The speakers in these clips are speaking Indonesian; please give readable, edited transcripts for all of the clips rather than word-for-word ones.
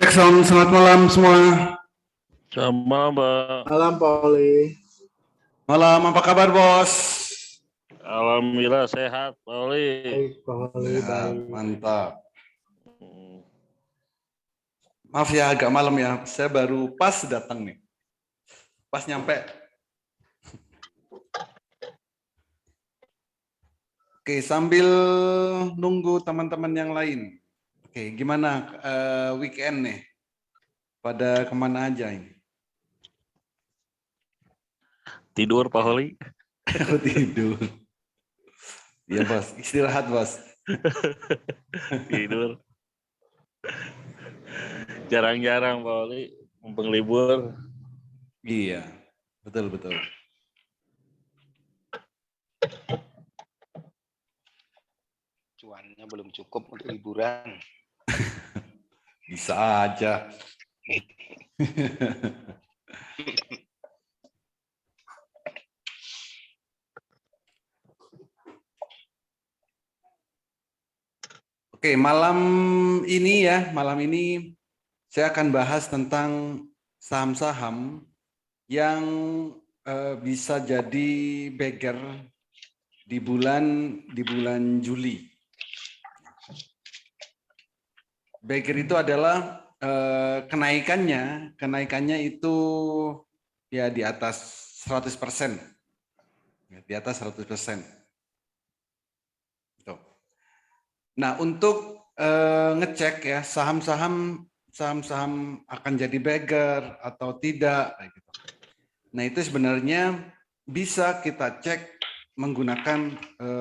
Jackson, selamat malam semua. Selamat malam, Pak. Malam, Pauli. Malam, apa kabar, Bos? Alhamdulillah sehat, Pak Oli. Baik, Pauli, baik. Mantap. Maaf ya, agak malam ya. Saya baru pas datang nih. Pas nyampe. Oke, sambil nunggu teman-teman yang lain. Oke, gimana weekend nih? Pada kemana aja ini? Tidur, Pak Oli. Tidur. Iya, Bos. Istirahat, Bos. Tidur. Jarang-jarang, Pak Oli. Mumpung libur. Iya, betul. Cuannya belum cukup untuk liburan. Bisa aja. Oke, malam ini saya akan bahas tentang saham-saham yang bisa jadi beggar di bulan Juli. Beggar itu adalah kenaikannya itu ya di atas 100%. Ya, di atas 100%. Tuh. Nah, untuk ngecek ya saham-saham akan jadi beggar atau tidak kayak gitu. Nah, itu sebenarnya bisa kita cek menggunakan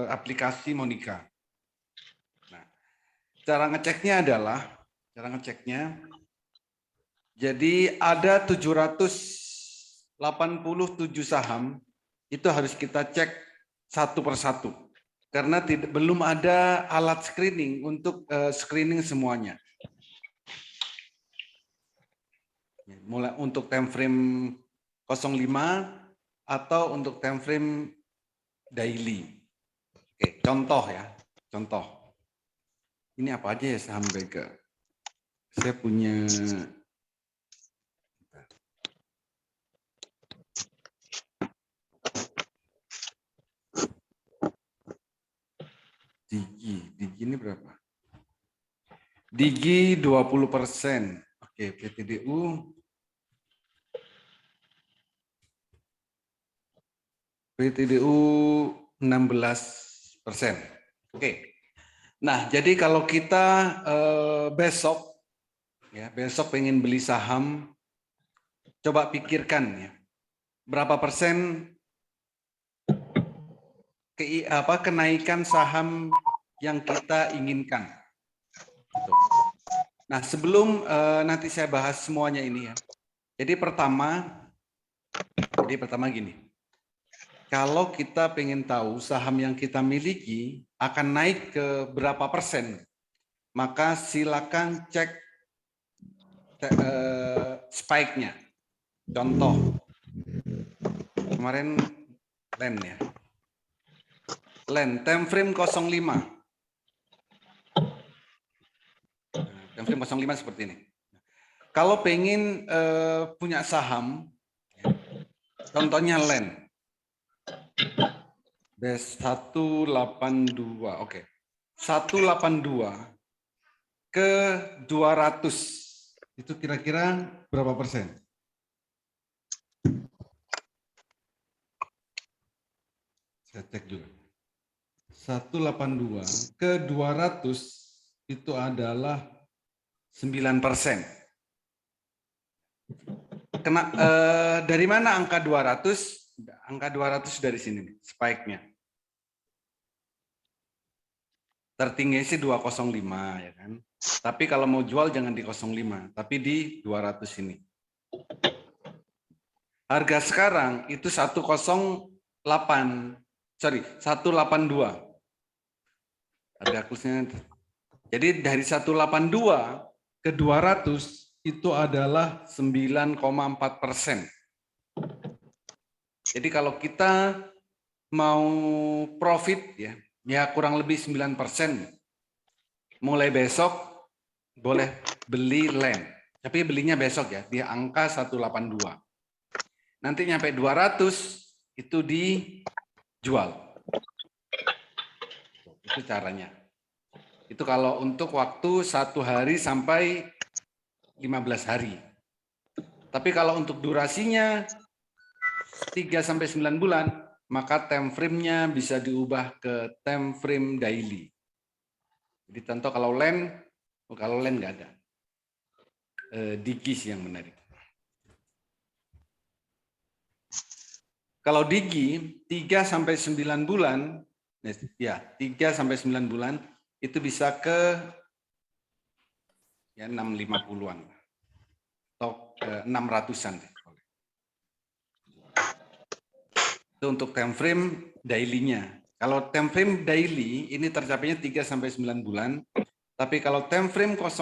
aplikasi Monika. Nah, cara ngeceknya jadi ada 787 saham itu harus kita cek satu persatu. Karena belum ada alat screening untuk screening semuanya. Mulai untuk time frame 05 atau untuk time frame daily. Oke, contoh. Ini apa aja ya saham beggar? Saya punya Digi ini berapa? Digi 20%. Oke, PTDU 16%. Oke. Nah, jadi kalau kita besok pengen beli saham, coba pikirkan ya, berapa persen kenaikan saham yang kita inginkan. Nah, sebelum nanti saya bahas semuanya ini ya. Jadi pertama gini. Kalau kita pengen tahu saham yang kita miliki akan naik ke berapa persen, maka silakan cek spike-nya. Contoh, kemarin LEN ya. LEN, time frame 05. Time frame 05 seperti ini. Kalau pengen punya saham, contohnya LEN. Base 182, oke. 182 ke 200, itu kira-kira berapa persen? Saya cek juga. 182 ke 200 itu adalah 9%. Dari mana angka 200? Angka 200 dari sini nih, spike-nya. Tertinggi sih 205 ya kan. Tapi kalau mau jual jangan di 05, tapi di 200 ini. Harga sekarang itu 182. Harga kursnya. Jadi dari 182 ke 200 itu adalah 9,4%. Jadi kalau kita mau profit ya kurang lebih 9%. Mulai besok boleh beli LEN. Tapi belinya besok ya, di angka 182. Nanti nyampe 200 itu dijual. Itu caranya. Itu kalau untuk waktu 1 hari sampai 15 hari. Tapi kalau untuk durasinya 3 sampai 9 bulan, maka time frame-nya bisa diubah ke time frame daily. Jadi contoh kalau land nggak ada. Digi sih yang menarik. Kalau Digi 3 sampai 9 bulan, ya 3 sampai 9 bulan itu bisa ke ya 650-an atau 600-an. Itu untuk time frame daily-nya. Kalau time frame daily ini tercapainya 3 sampai 9 bulan, tapi kalau time frame 05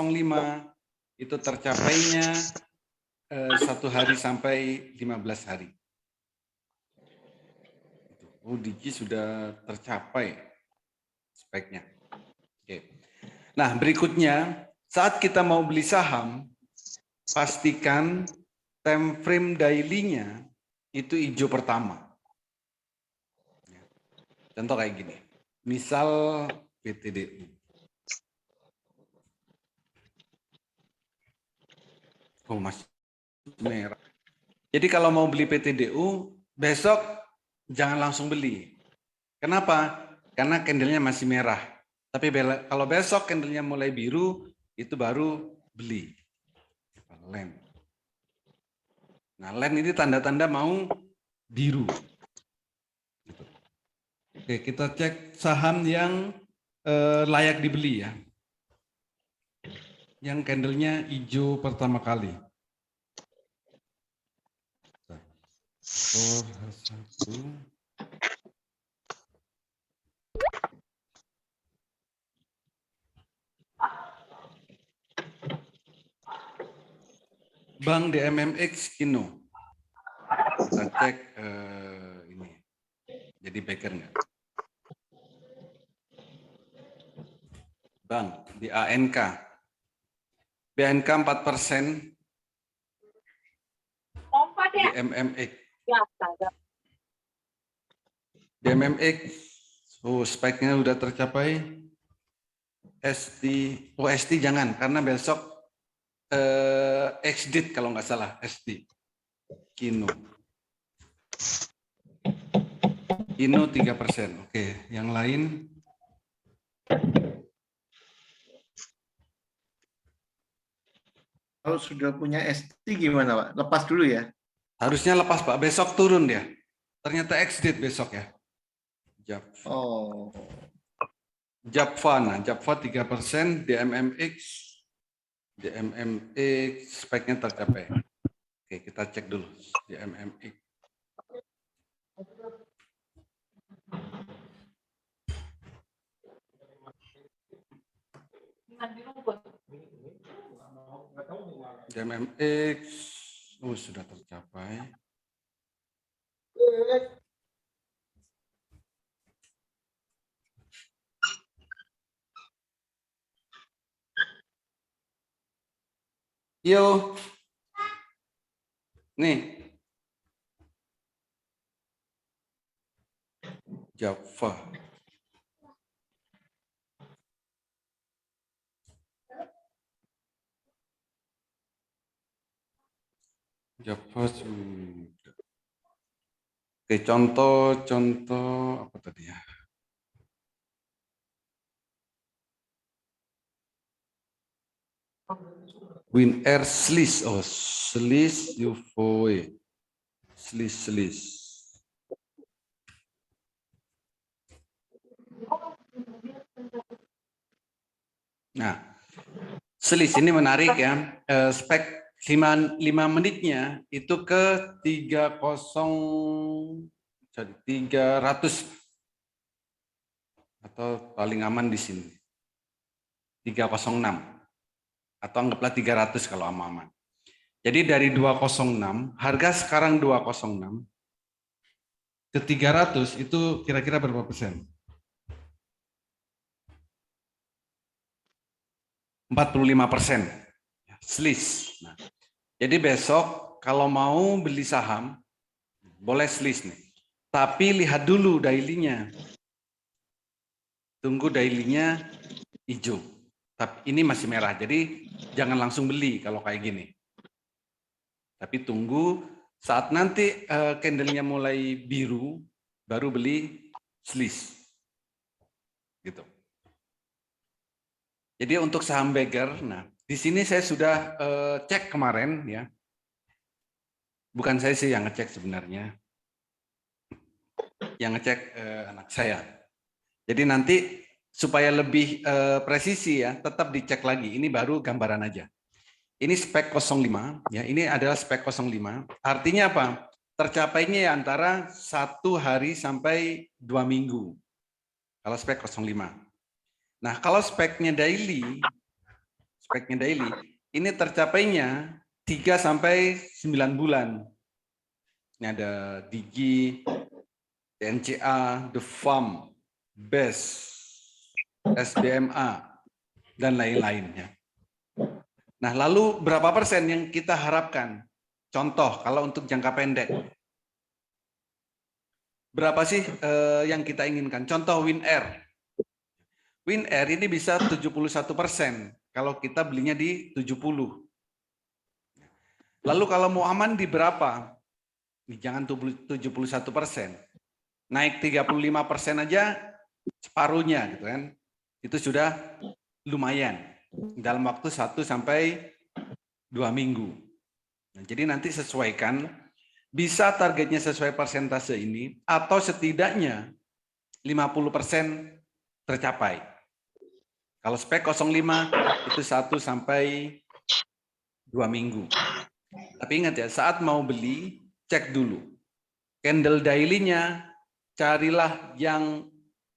itu tercapainya 1 hari sampai 15 hari. Oh, Digi sudah tercapai speknya. Oke. Nah, berikutnya saat kita mau beli saham, pastikan time frame daily-nya itu hijau pertama. Contoh kayak gini. Misal PTDU. Oh, masih merah. Jadi kalau mau beli PTDU, besok jangan langsung beli. Kenapa? Karena candle-nya masih merah. Tapi kalau besok candle-nya mulai biru, itu baru beli. Land. Nah, land ini tanda-tanda mau biru. Oke, kita cek saham yang layak dibeli ya. Yang candle-nya hijau pertama kali. Bank DMMX Kino. Kita cek ini. Jadi backer nggak? Bank di ANK. BNK 4%. DMMX. DMMX. Oh, spike-nya udah tercapai. ST. Oh, ST jangan karena besok XDIT kalau nggak salah, SD. Kino. Kino 3%. Oke, yang lain. Kalau sudah punya ST gimana Pak? Lepas dulu ya? Harusnya lepas Pak, besok turun dia. Ternyata XDIT besok ya. Oh. Japfa, nah Japfa 3%, DMMX speknya tercapai. Oke, kita cek dulu DMMX. DMMX, sudah tercapai. Yo, nih, Japfa. Japfa sudah. Oke, contoh apa tadi ya? WinAir Sliss, Sliss UVE, Sliss. Nah, Sliss ini menarik ya, spek 5 menitnya itu ke 300 atau paling aman di sini 306 atau anggaplah 300 kalau aman. Jadi dari 206, harga sekarang 206 ke 300 itu kira-kira berapa persen? 45%. Sliss. Nah, Jadi besok kalau mau beli saham, boleh list nih. Tapi lihat dulu daily-nya. Tunggu daily-nya hijau. Tapi ini masih merah, jadi jangan langsung beli kalau kayak gini. Tapi tunggu saat nanti candle-nya mulai biru, baru beli list. Gitu. Jadi untuk saham Beggar, nah di sini saya sudah cek kemarin ya. Bukan saya sih yang ngecek sebenarnya. Yang ngecek anak saya. Jadi nanti supaya lebih presisi ya, tetap dicek lagi. Ini baru gambaran aja. Ini spek 05 ya. Ini adalah spek 05. Artinya apa? Tercapainya ya antara 1 hari sampai 2 minggu. Kalau spek 05. Nah, kalau speknya daily ini tercapainya 3 sampai 9 bulan. Ini ada Digi, TNCA, The Farm, BES, SBMA, dan lain-lainnya. Nah, lalu berapa persen yang kita harapkan? Contoh, kalau untuk jangka pendek. Berapa sih yang kita inginkan? Contoh WinAir. WinAir ini bisa 71% kalau kita belinya di 70. Lalu kalau mau aman di berapa? Jangan 71%. Naik 35% aja separuhnya gitu kan. Itu sudah lumayan dalam waktu 1 sampai 2 minggu. Nah, jadi nanti sesuaikan bisa targetnya sesuai persentase ini atau setidaknya 50% tercapai. Kalau spek 05 itu 1 sampai 2 minggu. Tapi ingat ya, saat mau beli cek dulu. Candle daily-nya carilah yang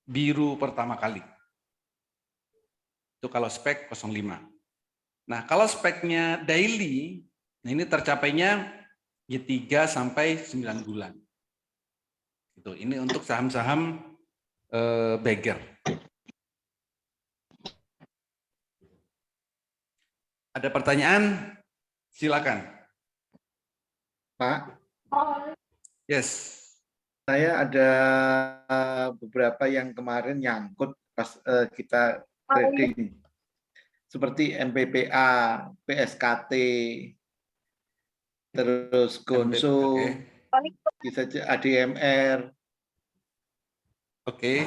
biru pertama kali. Itu kalau spek 05. Nah, kalau speknya daily, nah ini tercapainya ya 3 sampai 9 bulan. Itu ini untuk saham-saham Beggar. Ada pertanyaan? Silakan. Pak, Yes. saya ada beberapa yang kemarin nyangkut pas kita trading. Seperti MPPA, PSKT, terus Gonso, bisa ADMR. Oke.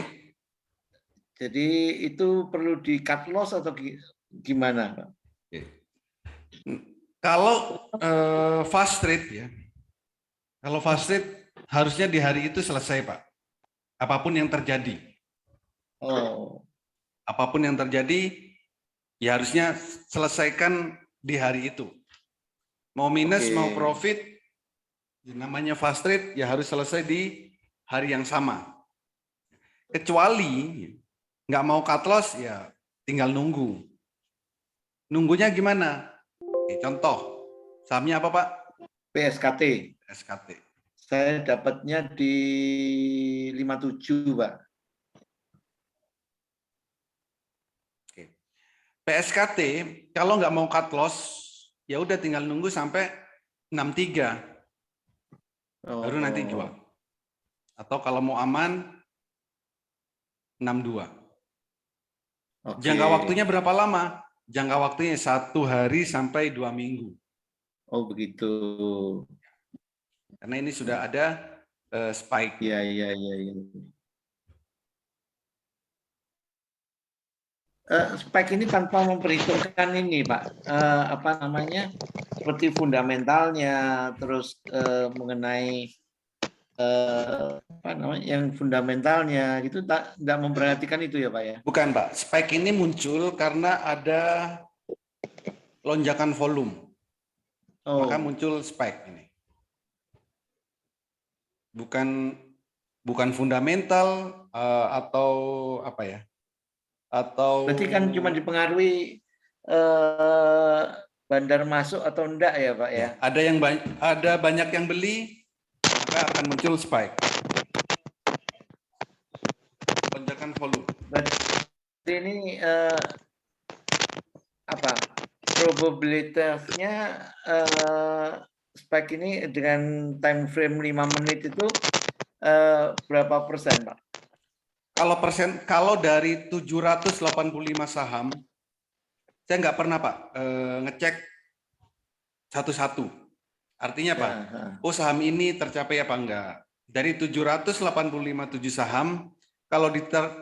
Jadi itu perlu di cut loss atau gimana, Pak? Kalau fast trade ya, kalau fast trade harusnya di hari itu selesai, Pak. Apapun yang terjadi. Oh, Apapun yang terjadi, ya harusnya selesaikan di hari itu. Mau minus, Oke. mau profit, ya namanya fast trade, ya harus selesai di hari yang sama. Kecuali nggak mau cut loss, ya tinggal nunggu. Nunggunya gimana? Oke, contoh, sahamnya apa, Pak? PSKT. SKT. Saya dapatnya di 57, Pak. Oke. PSKT, kalau nggak mau cut loss, ya udah tinggal nunggu sampai 63, baru nanti jual. Atau kalau mau aman, 62. Oke. Jangka waktunya berapa lama? Jangka waktunya 1 hari sampai 2 minggu. Oh, begitu. Karena ini sudah ada spike. Iya. Spike ini tanpa memperhitungkan ini, Pak. Apa namanya? Seperti fundamentalnya, terus mengenai apa namanya? Yang fundamentalnya gitu tidak memperhatikan itu ya, Pak ya? Bukan, Pak. Spike ini muncul karena ada lonjakan volume. Oh. Maka muncul spike ini. Bukan fundamental atau apa ya? Atau berarti kan cuma dipengaruhi bandar masuk atau enggak ya, Pak ya? Ada banyak yang beli, maka akan muncul spike. Lonjakan volume. Berarti ini apa? probabilitasnya spike ini dengan time frame 5 menit itu berapa persen, Pak? Kalau dari 785 saham, saya nggak pernah Pak ngecek satu-satu. Artinya apa? Ya, Oh saham ini tercapai apa enggak? Dari 785 saham, kalau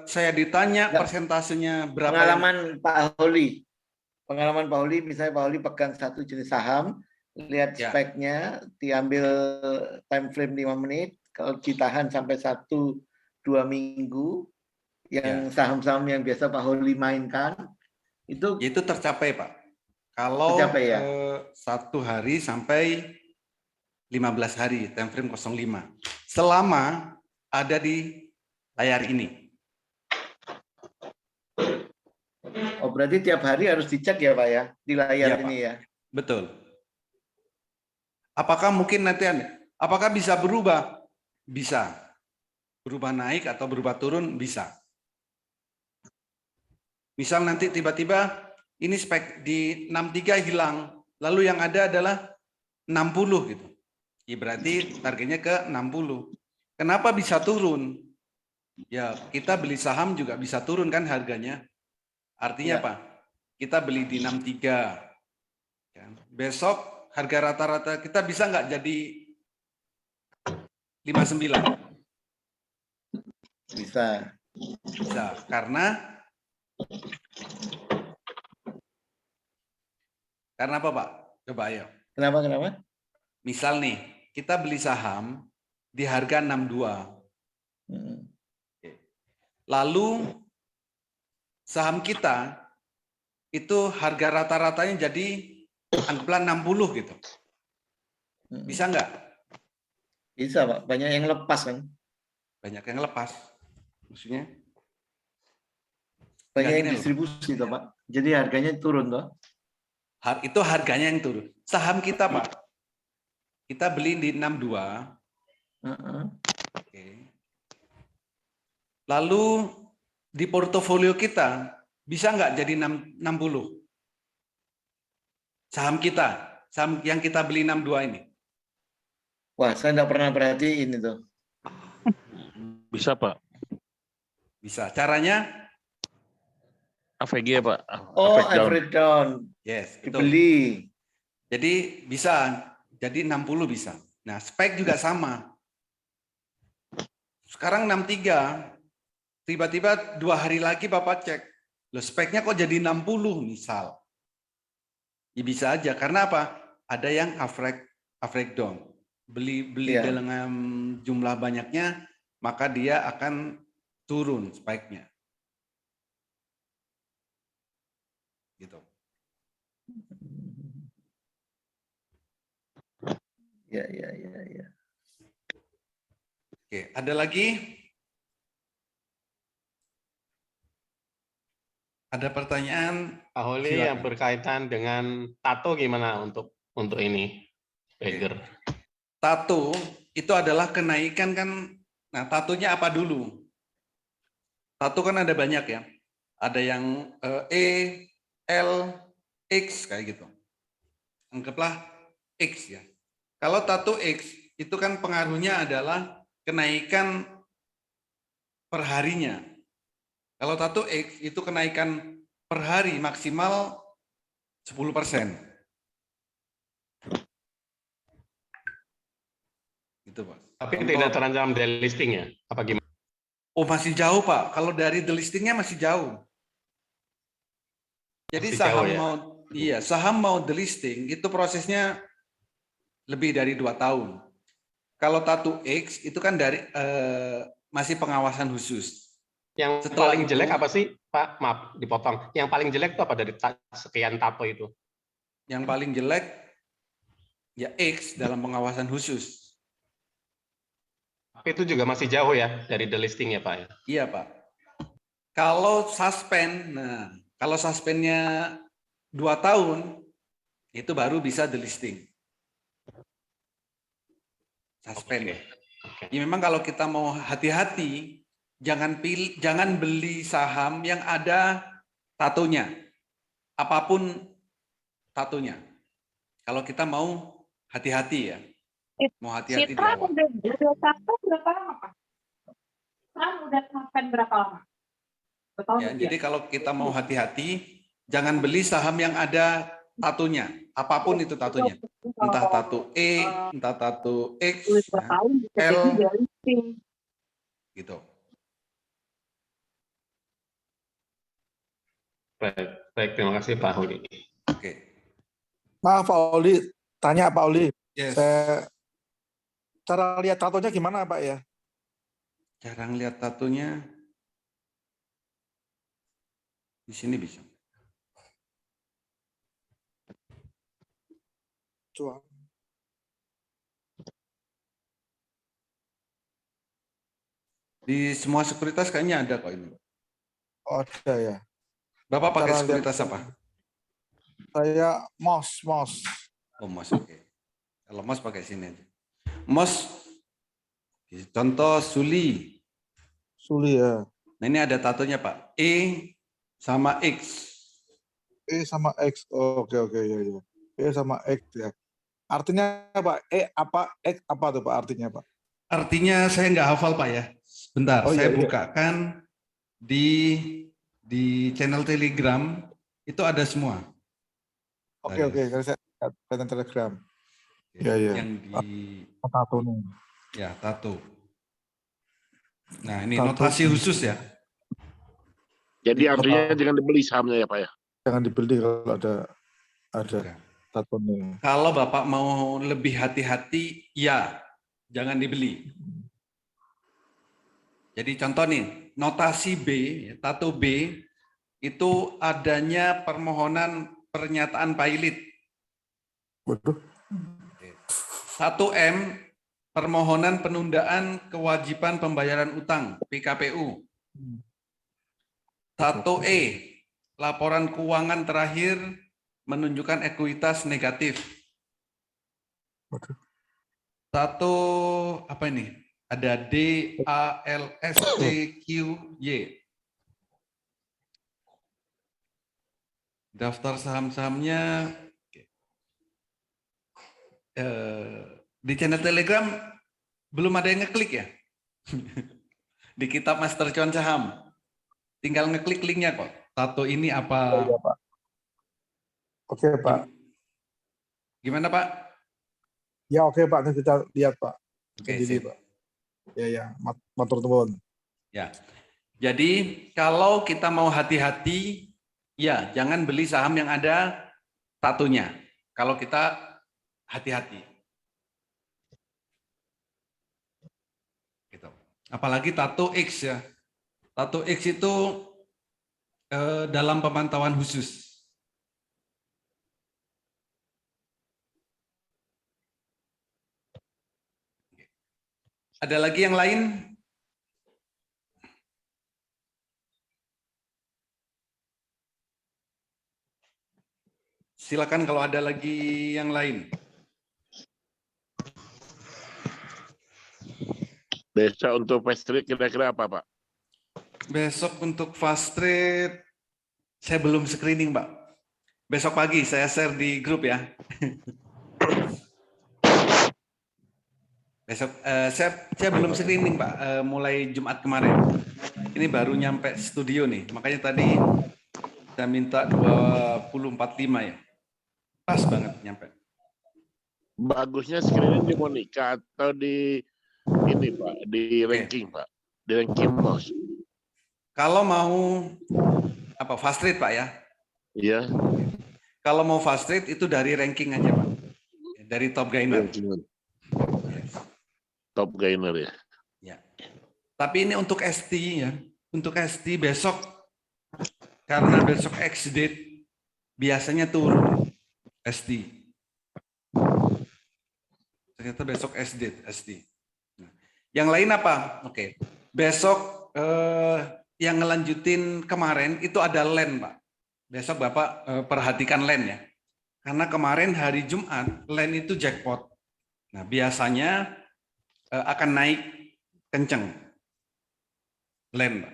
saya ditanya Enggak. persentasenya berapa? Pengalaman Pak Holi. Pengalaman Pak Holi, misalnya Pak Holi pegang satu jenis saham, lihat Ya. speknya, diambil time frame 5 menit, kalau ditahan sampai 1-2 minggu, yang saham-saham yang biasa Pak Holi mainkan, itu Itu tercapai Pak. Kalau tercapai ya? 1 hari sampai 15 hari, time frame 05. Selama ada di layar ini. Oh, berarti tiap hari harus dicek ya Pak ya, di layar Iya, ini Pak. ya? Betul. Apakah mungkin nanti apakah bisa berubah? Bisa. Berubah naik atau berubah turun? Bisa. Misal nanti tiba-tiba ini spek di 63 hilang, lalu yang ada adalah 60 gitu. Ya berarti targetnya ke 60. Kenapa bisa turun? Ya kita beli saham juga bisa turun kan harganya. Artinya Ya. apa? Kita beli di 63. Ya. Besok harga rata-rata kita bisa nggak jadi 59? Bisa. Bisa. Karena apa Pak? Coba ayo. Kenapa? Misal nih, kita beli saham di harga 62. Hmm. Lalu saham kita itu harga rata-ratanya jadi anggaplah 60 gitu. Bisa nggak? Bisa Pak, banyak yang lepas kan? Banyak yang lepas. Maksudnya? Banyak Nggak yang gini loh. distribusi toh Pak. Jadi harganya turun toh? Itu harganya yang turun. Saham kita Pak, kita beli di 62. Oke. Lalu di portofolio kita bisa nggak jadi 60? Saham kita, saham yang kita beli 62 ini. Wah, saya nggak pernah perhatiin itu. Bisa Pak. Bisa. Caranya? AVG Pak. Oh, Effect down. average down. Yes, itu. Dibeli. Jadi bisa, jadi 60 bisa. Nah, spek juga sama. Sekarang 63, tiba-tiba 2 hari lagi Bapak cek, loh speknya kok jadi 60 misal. Ya bisa aja, karena apa? Ada yang average down. Beli Iya. dengan jumlah banyaknya, maka dia akan turun speknya. Gitu. Ya. Oke, ada lagi? Ada pertanyaan? Pak Holi Silakan. yang berkaitan dengan tato gimana untuk ini, Beggar? Tato itu adalah kenaikan kan. Nah, tatonya apa dulu? Tato kan ada banyak ya. Ada yang E, L, X kayak gitu. Anggaplah X ya. Kalau tato X itu kan pengaruhnya adalah kenaikan perharinya. Kalau tato X itu kenaikan per hari maksimal 10%. Gitu, Pak. Tapi tidak terancam delisting ya? Apa gimana? Oh, masih jauh, Pak. Kalau dari delistingnya masih jauh. Jadi Masih saham jauh, ya? saham mau delisting itu prosesnya lebih dari 2 tahun. Kalau tato X itu kan dari masih pengawasan khusus. Yang Setelah paling itu- jelek apa sih, Pak? Maaf, dipotong. Yang paling jelek itu apa dari sekian tato itu? Yang paling jelek ya X dalam pengawasan khusus. Tapi itu juga masih jauh ya dari delisting ya, Pak? Ya? Iya, Pak. Kalau suspend, nah kalau suspendnya 2 tahun, itu baru bisa delisting. Suspend. Oke. Ya memang kalau kita mau hati-hati, jangan beli saham yang ada tatonya. Apapun tatonya. Kalau kita mau hati-hati ya. Mau hati-hati di Citra awal. udah tato berapa lama, Pak? Citra udah sampai berapa lama? Betul Ya, jadi kalau kita mau hati-hati, jangan beli saham yang ada tatonya, apapun itu tatonya. Entah tato E, entah tato X, ya, tahun bisa L, jadi dari gitu. Baik, terima kasih Pak Huli. Oke. Maaf Pak Oli, tanya Pak Oli. Yes. Cara lihat tatonya gimana Pak ya? Cara ngeliat tatonya di sini bisa. Coba. Di semua sekuritas kayaknya ada kok ini. Oh, ada ya. Bapak pakai Cara sekuritas lihat- apa? Saya MOS. Oh, MOS, oke. Kalau MOS pakai sini aja. MOS, contoh Suli. Suli ya. Nah ini ada tatonya Pak. E sama X. E sama X. Oh, oke ya. E sama X ya. Artinya apa? E apa? X apa tuh Pak artinya Pak? Artinya saya nggak hafal Pak ya. Bentar, Oh, saya iya. bukakan di channel Telegram itu ada semua. Oke. Saya lihat Telegram. Iya. Yang di Tato nih. ya tato. Nah ini Tato. notasi khusus ya. Jadi artinya jangan dibeli sahamnya ya Pak ya. Jangan dibeli kalau ada Bukan. tato nih. Kalau Bapak mau lebih hati-hati, ya jangan dibeli. Jadi contoh nih, notasi B, ya, tato B itu adanya permohonan pernyataan pilot. Waduh. 1M, permohonan penundaan kewajiban pembayaran utang, PKPU. Tato E, laporan keuangan terakhir menunjukkan ekuitas negatif. Waduh. Tato apa ini? Ada D, A, L, S, T, Q, Y. Daftar saham-sahamnya di channel Telegram belum ada yang ngeklik ya. Di kitab Master Cuan Saham. Tinggal ngeklik linknya kok. Tato ini apa? Iya, Pak. Oke Pak. Gimana Pak? Ya oke Pak, kita lihat Pak. Oke, Jadi sip. Pak. Ya, matur nuwun. Ya. Jadi kalau kita mau hati-hati, ya jangan beli saham yang ada tatonya. Kalau kita hati-hati. Gitu. Apalagi tato X ya. Tato X itu dalam pemantauan khusus. Ada lagi yang lain? Silakan kalau ada lagi yang lain. Besok untuk fast trade kira-kira apa Pak? Besok untuk fast trade, saya belum screening, Pak. Besok pagi saya share di grup ya. Besok saya belum screening, Pak. Mulai Jumat kemarin. Ini baru nyampe studio nih. Makanya tadi saya minta 20.45 ya. Pas banget nyampe. Bagusnya screening di Monica atau di ini Pak, di ranking Pak, di ranking MOS. Kalau mau apa fast trade Pak ya? Iya. Kalau mau fast trade itu dari ranking aja Pak. Dari top gainer. Ranking. Top gainer ya. Ya. Tapi ini untuk ST ya. Untuk ST besok karena besok X date biasanya turun ST. Ternyata besok S date ST. Nah, yang lain apa? Oke. Besok yang ngelanjutin kemarin itu ada LEN, Pak. Besok Bapak perhatikan LEN ya. Karena kemarin hari Jumat LEN itu jackpot. Nah, biasanya akan naik kenceng. LEN, Pak.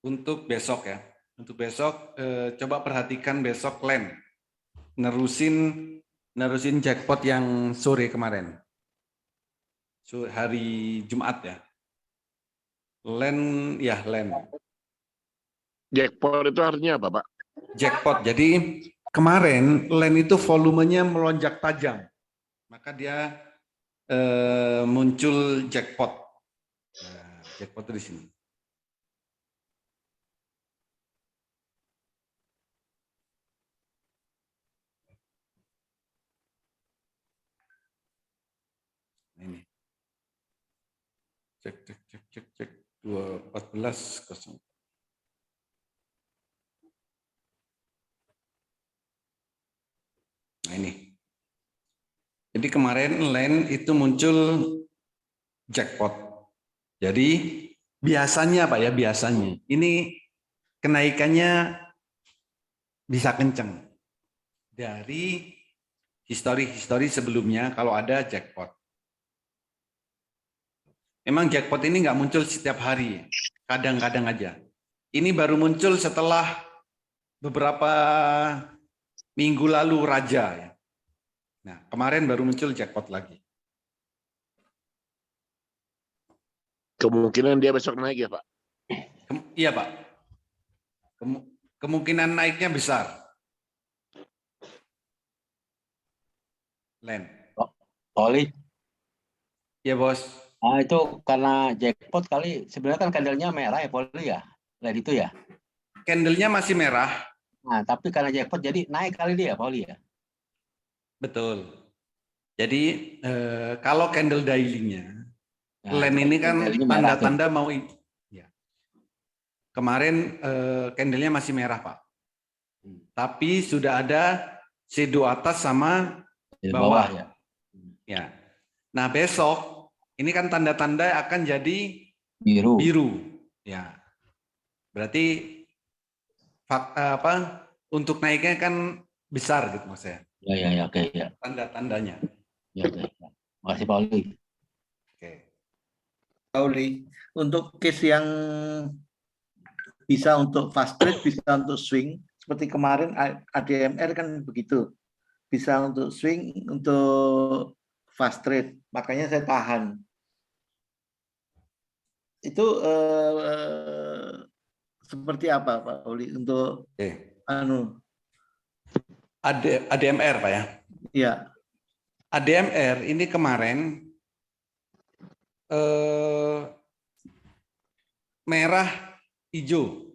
Untuk besok ya. Untuk besok, coba perhatikan besok Len. Nerusin jackpot yang sore kemarin. Hari Jumat ya. Len. Jackpot itu artinya apa, Pak? Jackpot. Jadi kemarin Len itu volumenya melonjak tajam. Maka dia muncul jackpot. Nah, jackpot itu di sini. Ini. Cek 214.0. Nah ini. Jadi kemarin Len itu muncul jackpot. Jadi biasanya Pak ya, biasanya ini kenaikannya bisa kenceng dari histori sebelumnya kalau ada jackpot. Memang jackpot ini nggak muncul setiap hari, kadang-kadang aja. Ini baru muncul setelah beberapa minggu lalu Raja ya. Nah, kemarin baru muncul jackpot lagi. Kemungkinan dia besok naik ya, Pak? Iya, Pak. Kemungkinan naiknya besar. Len. Oli, Ya, Bos. nah itu karena jackpot kali sebenarnya kan candlenya merah ya, Poli ya, lihat itu ya. Candlenya masih merah. Nah, tapi karena jackpot jadi naik kali dia, Poli ya. Betul. Jadi kalau candle daily-nya, Nah, Len ini kan candlenya merah tuh. tanda-tanda mau ya. Kemarin candlenya masih merah, Pak. Tapi sudah ada shadow atas sama Di bawah. ya. Ya. Nah, besok ini kan tanda-tanda akan jadi Biru. Ya. Berarti untuk naiknya kan besar gitu maksudnya. Ya, oke ya. Tanda-tandanya. Ya, oke. Makasih Poli. Oke. Pauli, untuk case yang bisa untuk fast trade, bisa untuk swing, seperti kemarin ADMR kan begitu, bisa untuk swing, untuk fast trade, makanya saya tahan. Itu seperti apa Pak Pauli untuk ADMR Pak ya? Iya. ADMR ini kemarin merah hijau.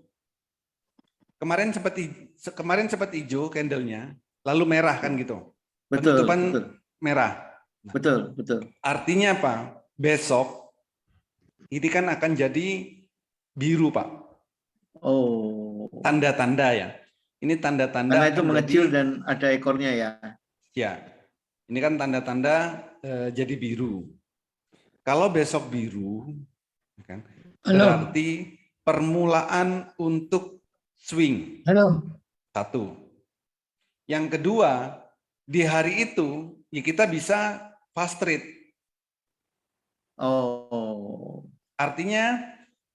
Kemarin sempat hijau candlenya, lalu merah kan gitu. Betul. Penutupan betul. merah. Nah, Betul. Artinya apa? Besok ini kan akan jadi biru Pak. Oh. Tanda-tanda ya. Ini tanda-tanda. Karena itu mengecil dan ada ekornya ya. Ya. Ini kan tanda-tanda jadi biru. Kalau besok biru, kan, berarti permulaan untuk swing. Satu. Yang kedua, di hari itu ya kita bisa fast trade. Oh. Artinya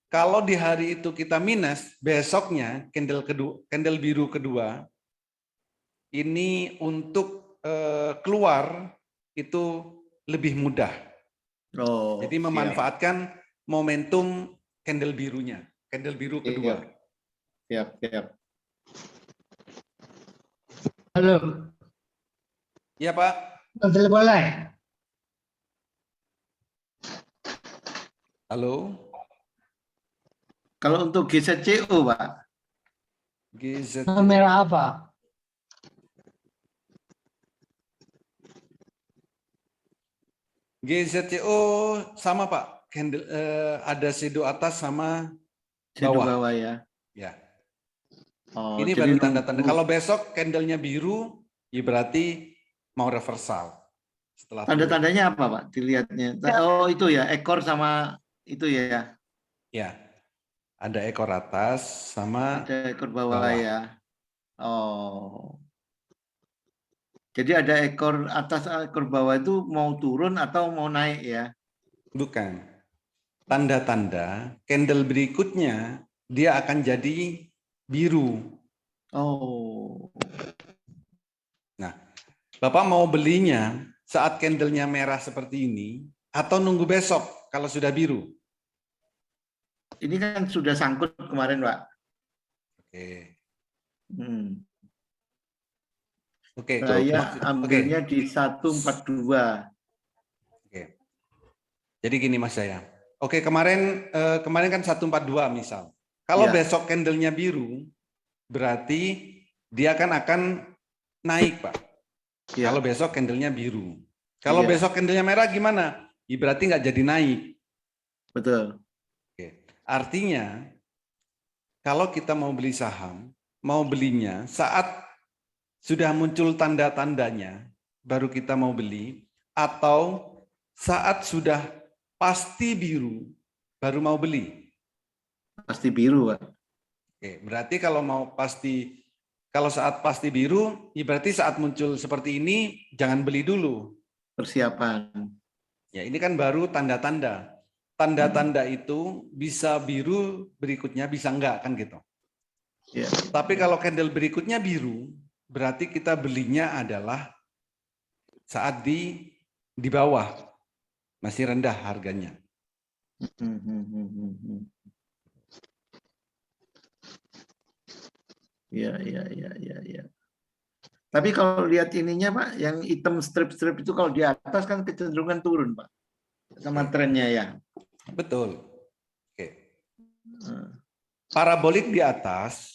kalau di hari itu kita minus, besoknya candle biru kedua ini untuk keluar itu lebih mudah. Oh, jadi memanfaatkan momentum candle birunya, candle biru kedua. Siap. Halo. Iya Pak. Telepon lain. Halo. Kalau untuk GZCO Pak. GZCO. Merah apa? GZCO sama Pak. Candle, ada shadow atas sama Shadow bawah. bawah ya. Ya. Oh, Ini baru tanda-tanda. Kalau besok candlenya biru, ya berarti mau reversal. Tanda-tandanya apa Pak? Dilihatnya. Oh itu ya, ekor sama itu ya. Ya. Ada ekor atas sama ada ekor bawah ya. Oh. Jadi ada ekor atas, ekor bawah itu mau turun atau mau naik ya? Bukan. Tanda-tanda candle berikutnya dia akan jadi biru. Oh. Nah, Bapak mau belinya saat candlenya merah seperti ini atau nunggu besok kalau sudah biru? Ini kan sudah sangkut kemarin, Pak. Oke. Hmm. Oke. Saya Oke. ambilnya di 142. Oke. Jadi gini Mas Jaya. Oke, kemarin kan 142 misal. Kalau Ya. besok candlenya biru, berarti dia akan naik, Pak. Ya. Kalau besok candlenya biru. Kalau Iya. besok candlenya merah gimana? Ya, berarti nggak jadi naik. Betul. Oke. Artinya, kalau kita mau beli saham, mau belinya saat sudah muncul tanda-tandanya, baru kita mau beli, atau saat sudah pasti biru, baru mau beli. Pasti biru, Pak. Oke, berarti kalau saat pasti biru, ya berarti saat muncul seperti ini, jangan beli dulu. Persiapan. Ya, ini kan baru tanda-tanda. Tanda-tanda itu bisa biru, berikutnya bisa enggak, kan gitu. Ya. Tapi kalau candle berikutnya biru, berarti kita belinya adalah saat di bawah, masih rendah harganya. Ya. Tapi kalau lihat ininya, Pak, yang hitam strip-strip itu kalau di atas kan kecenderungan turun, Pak. Sama trennya ya. Betul. Oke. Parabolik di atas,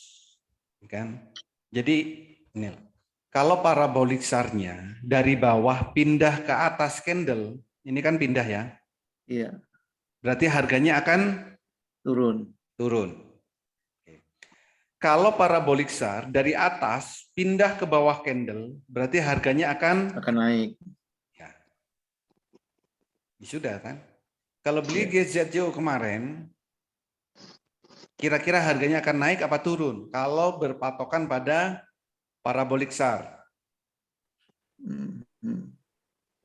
kan? Jadi ini, kalau parabolik SAR-nya dari bawah pindah ke atas candle, ini kan pindah ya. Iya. Berarti harganya akan Turun. Oke. Kalau parabolik SAR dari atas pindah ke bawah candle, berarti harganya akan naik. Ya. Sudah kan? Kalau beli GZJO kemarin, kira-kira harganya akan naik apa turun? Kalau berpatokan pada parabolik SAR.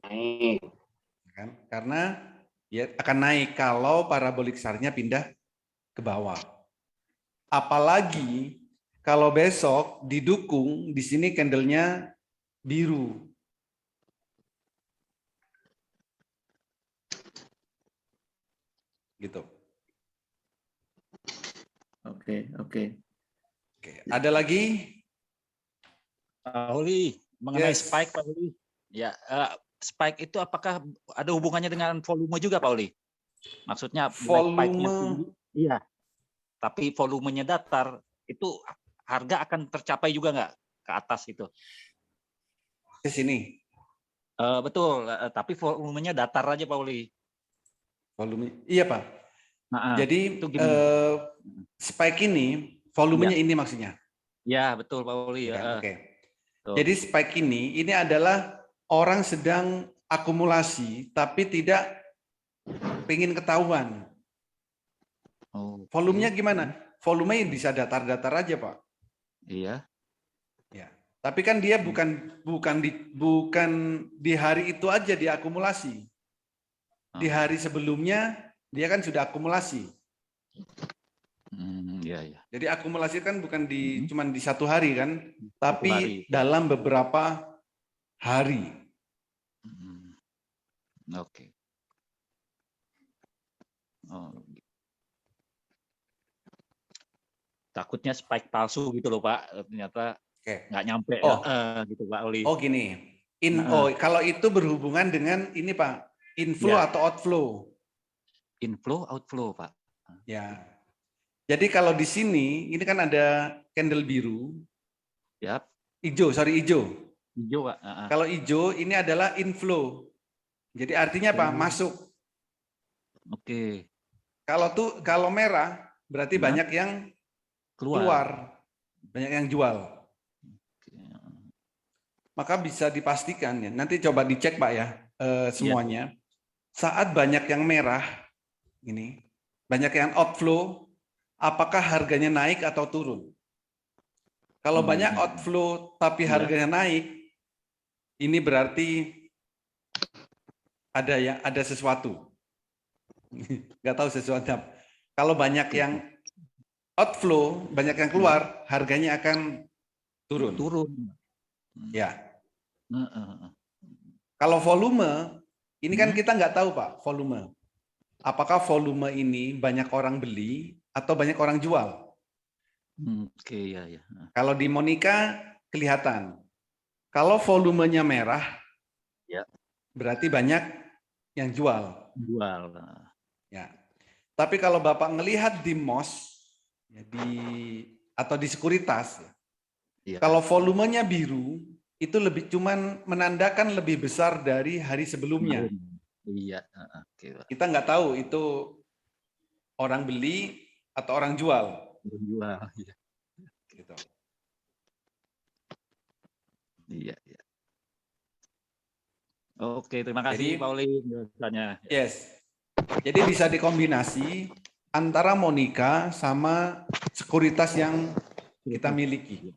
Naik. Kan? Karena ya akan naik kalau parabolik SAR-nya pindah ke bawah. Apalagi kalau besok didukung di sini candlenya biru. Gitu. Oke. Ada lagi? Pak Uli, mengenai Yes. spike, Pak Uli. Ya, spike itu apakah ada hubungannya dengan volume juga, Pak Uli? Maksudnya spike-nya tinggi, iya. Tapi volumenya datar, itu harga akan tercapai juga nggak ke atas itu? Ke sini. Betul, tapi volumenya datar aja, Pak Uli. Volume. Iya, Pak. Nah, Jadi itu gimana? spike ini volumenya ini maksudnya. Ya, betul Pak Uli. Ya, Oke. Betul. Jadi spike ini adalah orang sedang akumulasi tapi tidak pengen ketahuan. Volumenya gimana? Volumenya bisa datar-datar aja, Pak. Iya. Ya. Tapi kan dia bukan di hari itu aja diakumulasi. Di hari sebelumnya dia kan sudah akumulasi. Iya. Jadi akumulasi kan bukan cuman di satu hari kan, tapi hari. dalam beberapa hari. Oke. Takutnya spike palsu gitu loh Pak, ternyata nggak nyampe gitu Pak Uli. Oh gini, kalau itu berhubungan dengan ini Pak, inflow atau outflow. Inflow, outflow Pak. Ya. Jadi kalau di sini, ini kan ada candle biru. Yap. Hijau. Hijau Pak. Kalau hijau ini adalah inflow. Jadi artinya apa? Masuk. Oke. Kalau merah berarti banyak yang keluar, banyak yang jual. Maka bisa dipastikan ya. Nanti coba dicek Pak ya semuanya. Saat banyak yang merah, ini banyak yang outflow, apakah harganya naik atau turun? Kalau banyak outflow tapi harganya naik, ini berarti ada sesuatu. Nggak tahu sesuatu. Kalau banyak yang outflow, banyak yang keluar, harganya akan turun. Turun. Ya. Kalau volume, ini kan kita nggak tahu Pak, volume. Apakah volume ini banyak orang beli atau banyak orang jual? Oke, ya, ya. Kalau di Monica kelihatan. Kalau volumenya merah, Ya. berarti banyak yang jual. Jual. Ya. Tapi kalau Bapak ngelihat di MOS ya, atau di sekuritas, Iya. kalau volumenya biru, itu lebih cuman menandakan lebih besar dari hari sebelumnya. Iya. Oke, Pak. Kita nggak tahu itu orang beli atau orang jual. Jual. Iya. Gitu. Iya, iya. Oke, terima kasih Pak Oli penjelasannya. Yes. Jadi bisa dikombinasi antara Monica sama sekuritas yang kita miliki.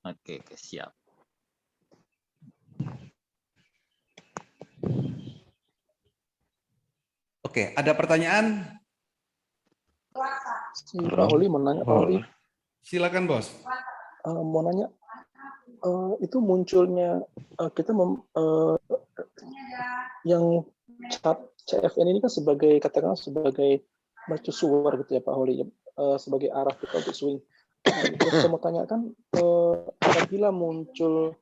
Oke, siap. Oke, ada pertanyaan? Pak Oli mau nanya, Pak Oli. Silakan, Bos. Mau nanya, itu munculnya kita yang CFN ini kan sebagai katakanlah sebagai mercusuar gitu ya Pak Oli, sebagai arah kita untuk swing. Terus saya mau tanyakan, apabila muncul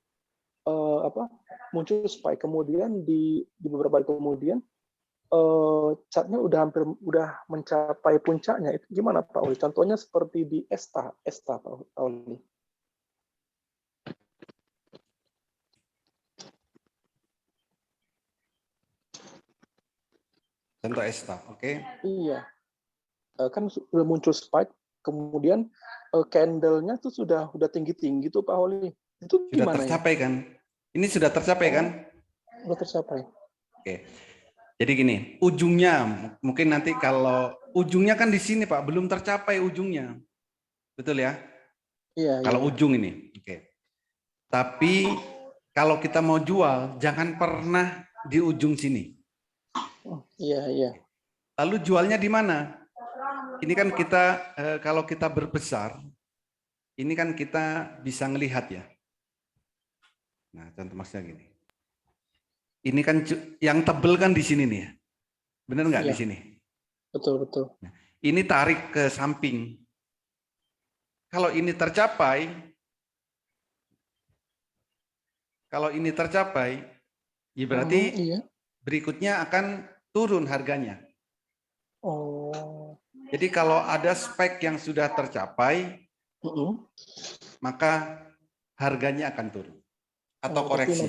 muncul spike kemudian di beberapa hari kemudian chartnya udah mencapai puncaknya, itu gimana Pak Oli? Contohnya seperti di ESTA Pak Oli. Contoh ESTA, oke? Iya, kan sudah muncul spike, kemudian candle-nya tuh sudah tinggi-tinggi tuh Pak Oli. Itu Sudah gimana tercapai ya? kan? Ini sudah tercapai kan? Sudah tercapai. Oke. Jadi gini, ujungnya mungkin nanti kalau ujungnya kan di sini Pak, belum tercapai ujungnya. Betul ya? Iya. Kalau iya. ujung ini. Oke. Tapi kalau kita mau jual, jangan pernah di ujung sini. Iya. Lalu jualnya di mana? Ini kan kita kalau kita berbesar, ini kan kita bisa ngelihat ya. Nah, contoh maksudnya gini. Ini kan yang tebel kan di sini nih ya. Benar nggak Iya. di sini? Betul. Nah, ini tarik ke samping. Kalau ini tercapai, ya berarti Iya. berikutnya akan turun harganya. Oh. Jadi kalau ada spek yang sudah tercapai, maka harganya akan turun atau koreksi.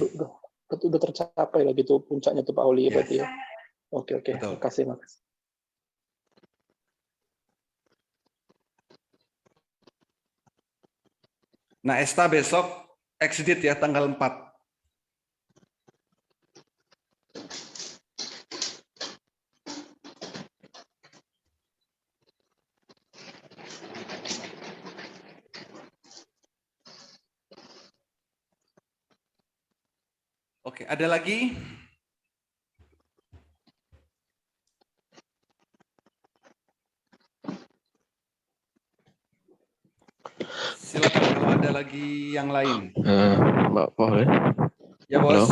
Berarti udah tercapai lah gitu puncaknya tuh Pak Oli ya berarti ya. Oke. Betul. Makasih. Nah, ESTA besok exit ya tanggal 4. Oke, ada lagi? Silakan kalau ada lagi yang lain. Mbak Paul ya? Ya, Bos.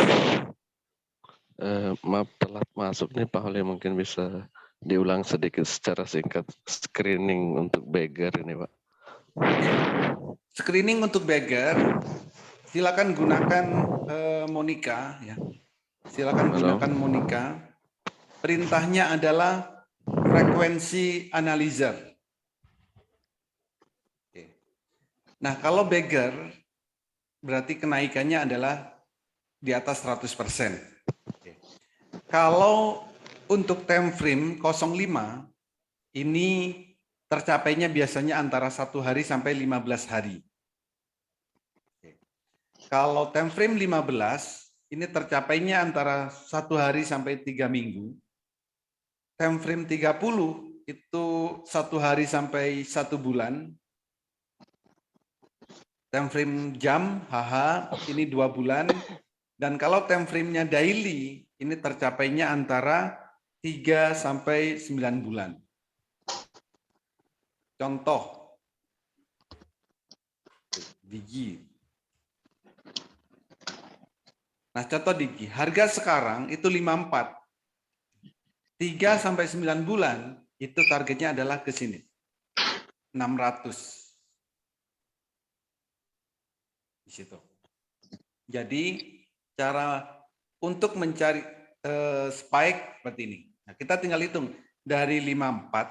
Maaf telat masuk nih Pak Oli, mungkin bisa diulang sedikit secara singkat screening untuk beggar ini Pak. Screening untuk beggar, silakan gunakan Monica ya. Silakan gunakan Monica. Perintahnya adalah frekuensi analyzer. Nah, kalau beggar berarti kenaikannya adalah di atas 100%. Kalau untuk time frame 05 ini tercapainya biasanya antara 1 hari sampai 15 hari. Kalau time frame 15 ini tercapainya antara 1 hari sampai 3 minggu. Time frame 30 itu 1 hari sampai 1 bulan. Time frame jam HH ini 2 bulan. Dan kalau time frame-nya daily ini tercapainya antara 3 sampai 9 bulan. Contoh, Digi. Nah, contoh Digi, harga sekarang itu 54. 3 sampai 9 bulan itu targetnya adalah ke sini. 600. Di situ. Jadi cara untuk mencari spike seperti ini. Nah, kita tinggal hitung dari 54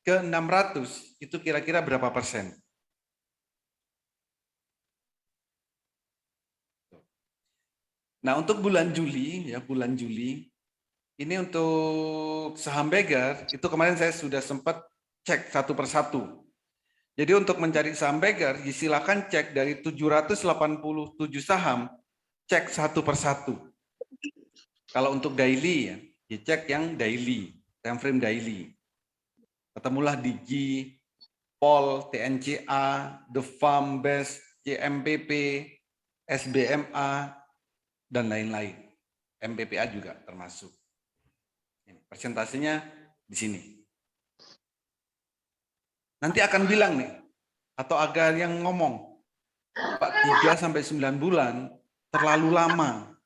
ke 600 itu kira-kira berapa persen? Nah, untuk bulan Juli, ya bulan Juli, ini untuk saham Beggar, itu kemarin saya sudah sempat cek satu persatu. Jadi untuk mencari saham Beggar, silakan cek dari 787 saham, cek satu persatu. Kalau untuk daily, ya, dicek yang daily, time frame daily. Ketemulah Digi, Pol, TNCA, The Farm Best, CMPP, SBMA, dan lain-lain. MPPA juga termasuk. Persentasenya di sini. Nanti akan bilang nih, atau agar yang ngomong, Pak 3 sampai 9 bulan terlalu lama.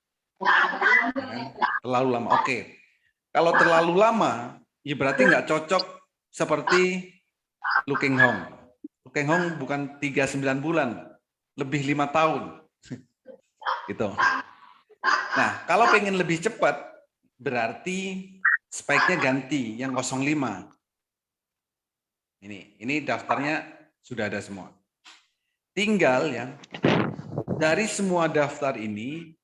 Terlalu lama, oke. Kalau terlalu lama, ya berarti nggak cocok seperti Lu Keng Hong. Lu Keng Hong bukan 3-9 bulan, lebih 5 tahun. Gitu. Nah, kalau pengen lebih cepat, berarti spike-nya ganti yang 05. Ini daftarnya sudah ada semua. Tinggal ya, dari semua daftar ini,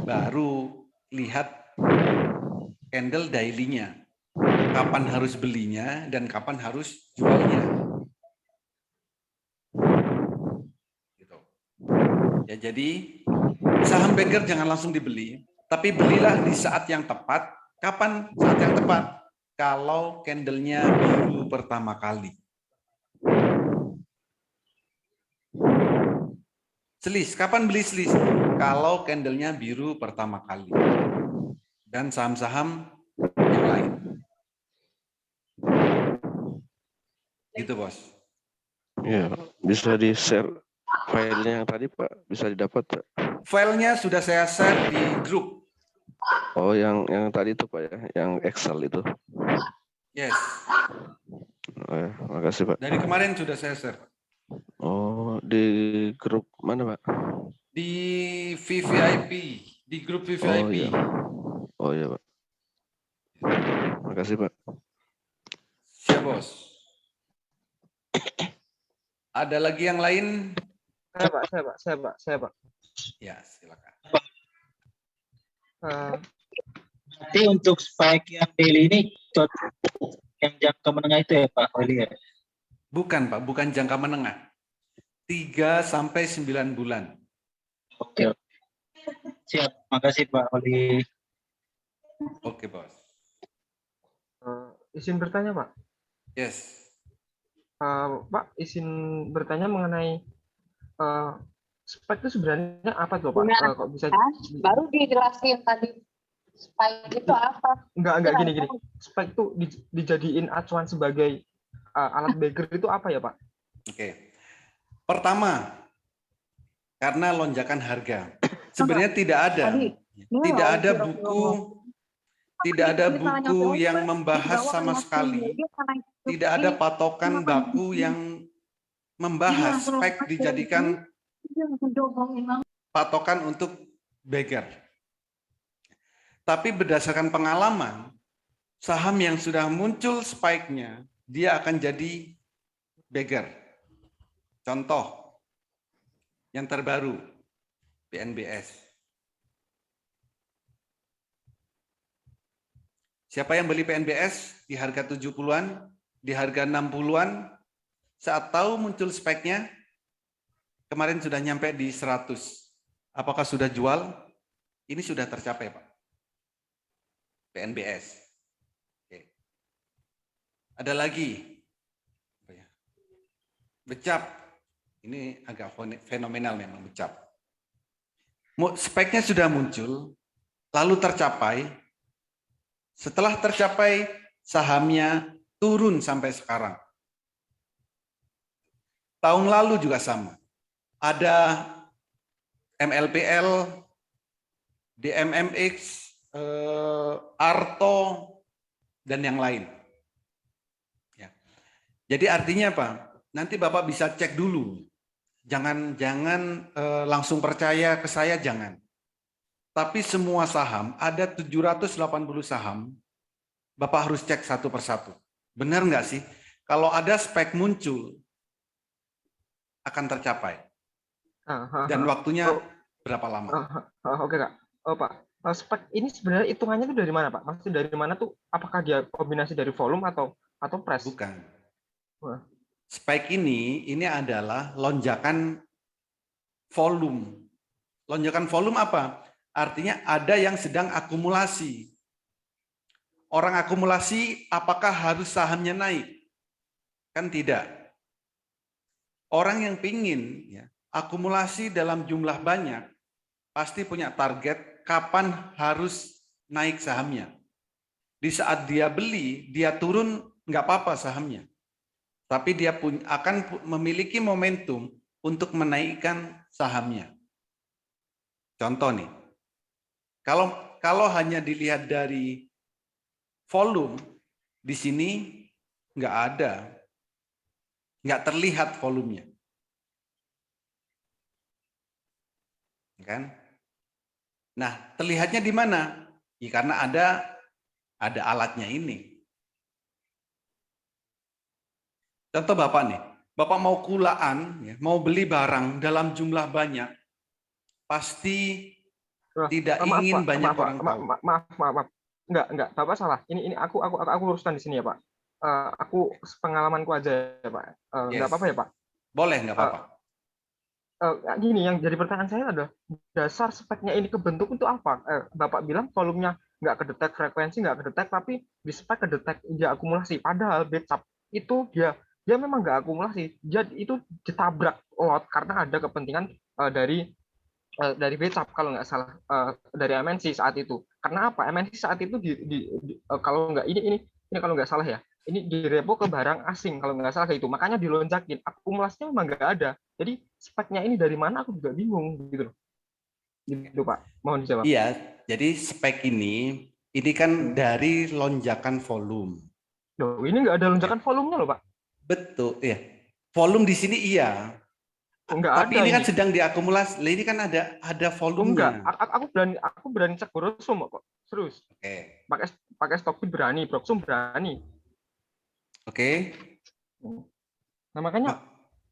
baru lihat candle daily-nya. Kapan harus belinya dan kapan harus jualnya. Gitu. Ya, jadi saham Beggar jangan langsung dibeli, tapi belilah di saat yang tepat. Kapan saat yang tepat? Kalau candle-nya biru pertama kali. Selis, kapan beli selis? Kalau candle-nya biru pertama kali. Dan saham-saham yang lain. Gitu, Bos. Ya, bisa di-share filenya yang tadi, Pak. Bisa didapat, Pak. Filenya sudah saya share di grup. Oh, yang tadi itu, Pak, ya, yang Excel itu. Yes. Oh, ya, makasih, Pak. Dari kemarin sudah saya share. Oh, di grup mana, Pak? Di VVIP, di grup VVIP. Oh, iya. Oh, iya, Pak. Makasih, Pak. Siap, Bos. Ada lagi yang lain? Saya, Pak. Ya, silakan. Nanti untuk spike yang daily ini yang jangka menengah itu ya Pak Oli ya? Bukan, Pak, bukan jangka menengah. 3 sampai 9 bulan. Oke. Siap, makasih Pak Oli. Oke, Bos. Izin bertanya, Pak. Yes. Pak, izin bertanya mengenai spike itu sebenarnya apa tuh, Pak? Nah, Kok bisa baru dijelasin tadi spike itu apa? Enggak gini. Spike itu dijadiin acuan sebagai alat Beggar itu apa ya, Pak? Oke. Pertama, karena lonjakan harga. Sebenarnya tidak ada buku yang membahas sama sekali. Tidak ada patokan baku yang membahas spike dijadikan patokan untuk Beggar. Tapi berdasarkan pengalaman, saham yang sudah muncul spike-nya, dia akan jadi Beggar. Contoh yang terbaru, PNBS. Siapa yang beli PNBS di harga 70-an, di harga 60-an, saat tahu muncul spike-nya, kemarin sudah nyampe di 100. Apakah sudah jual? Ini sudah tercapai, Pak. PNBS. Oke. Ada lagi. Becap. Ini agak fenomenal memang Becap. Spike-nya sudah muncul, lalu tercapai. Setelah tercapai, sahamnya turun sampai sekarang. Tahun lalu juga sama. ada MLPL, DMMX, Arto, dan yang lain. Ya. Jadi artinya apa? Nanti Bapak bisa cek dulu. Jangan langsung percaya ke saya, jangan. Tapi semua saham, ada 780 saham, Bapak harus cek satu persatu. Benar nggak sih? Kalau ada spek muncul, akan tercapai. Dan waktunya berapa lama? Oke Kak. Pak, spek ini sebenarnya hitungannya itu dari mana Pak? Maksudnya dari mana tuh? Apakah dia kombinasi dari volume atau price? Bukan. Spike ini adalah lonjakan volume. Lonjakan volume apa? Artinya ada yang sedang akumulasi. Orang akumulasi apakah harus sahamnya naik? Kan tidak. Orang yang pingin ya, akumulasi dalam jumlah banyak, pasti punya target kapan harus naik sahamnya. Di saat dia beli, dia turun nggak apa-apa sahamnya. Tapi dia akan memiliki momentum untuk menaikkan sahamnya. Contoh nih, kalau hanya dilihat dari volume, di sini nggak ada, nggak terlihat volumenya, kan? Nah, terlihatnya di mana? Ya, karena ada alatnya ini. Contoh Bapak nih, Bapak mau kulaan, ya, mau beli barang dalam jumlah banyak, pasti tidak ingin banyak orang tahu. Maaf. Enggak, Bapak salah. Ini aku luruskan di sini ya, Pak. Aku pengalamanku aja ya, Pak. Enggak apa-apa ya, Pak? Boleh, enggak apa-apa. Gini, yang jadi pertanyaan saya adalah dasar speknya ini kebentuk untuk apa? Bapak bilang volumenya nggak kedetek, frekuensi nggak kedetek, tapi di spek kedetek dia akumulasi. Padahal BCAP itu dia memang nggak akumulasi. Jadi itu ditabrak lot karena ada kepentingan dari BCAP kalau nggak salah, dari MNC saat itu. Karena apa? MNC saat itu kalau nggak ini kalau nggak salah ya, ini direpo ke barang asing kalau nggak salah kayak itu. Makanya dilonjakin. Akumulasinya memang nggak ada. Jadi speknya ini dari mana aku juga bingung gitu loh. Gitu Pak. Mohon dijawab. Iya, jadi spek ini kan dari lonjakan volume. Loh, ini nggak ada lonjakan volumenya loh Pak. Betul, ya. Volume di sini iya. Enggak tapi ada ini kan sedang diakumulasi. Ini kan ada volumenya. Enggak, aku berani cek Brosum kok. Serius. Oke. Pakai Stockbit berani, Brosum berani. Oke. Nah, makanya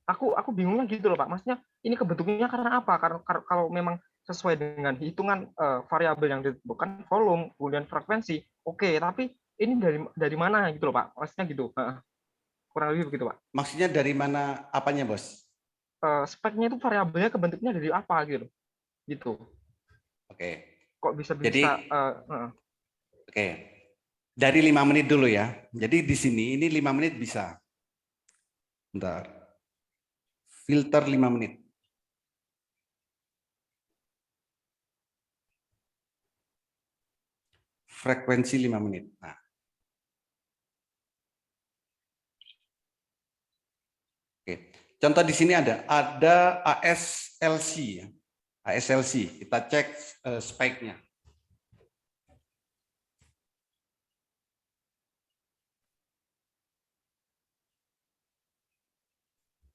aku bingungnya gitu loh Pak. Maksudnya ini kebentuknya karena apa? Karena kalau memang sesuai dengan hitungan variabel yang ditentukan volume, kemudian frekuensi, oke, tapi ini dari mana gitu loh Pak? Maksudnya gitu. Kurang lebih begitu Pak. Maksudnya dari mana apanya, Bos? Speknya itu variabelnya kebentuknya dari apa gitu. Gitu. Oke. Kok bisa Jadi oke. Dari 5 menit dulu ya. Jadi di sini ini 5 menit bisa. Bentar. Filter 5 menit. Frekuensi 5 menit. Nah. Oke. Contoh di sini ada ASLC ya. ASLC. Kita cek spike-nya.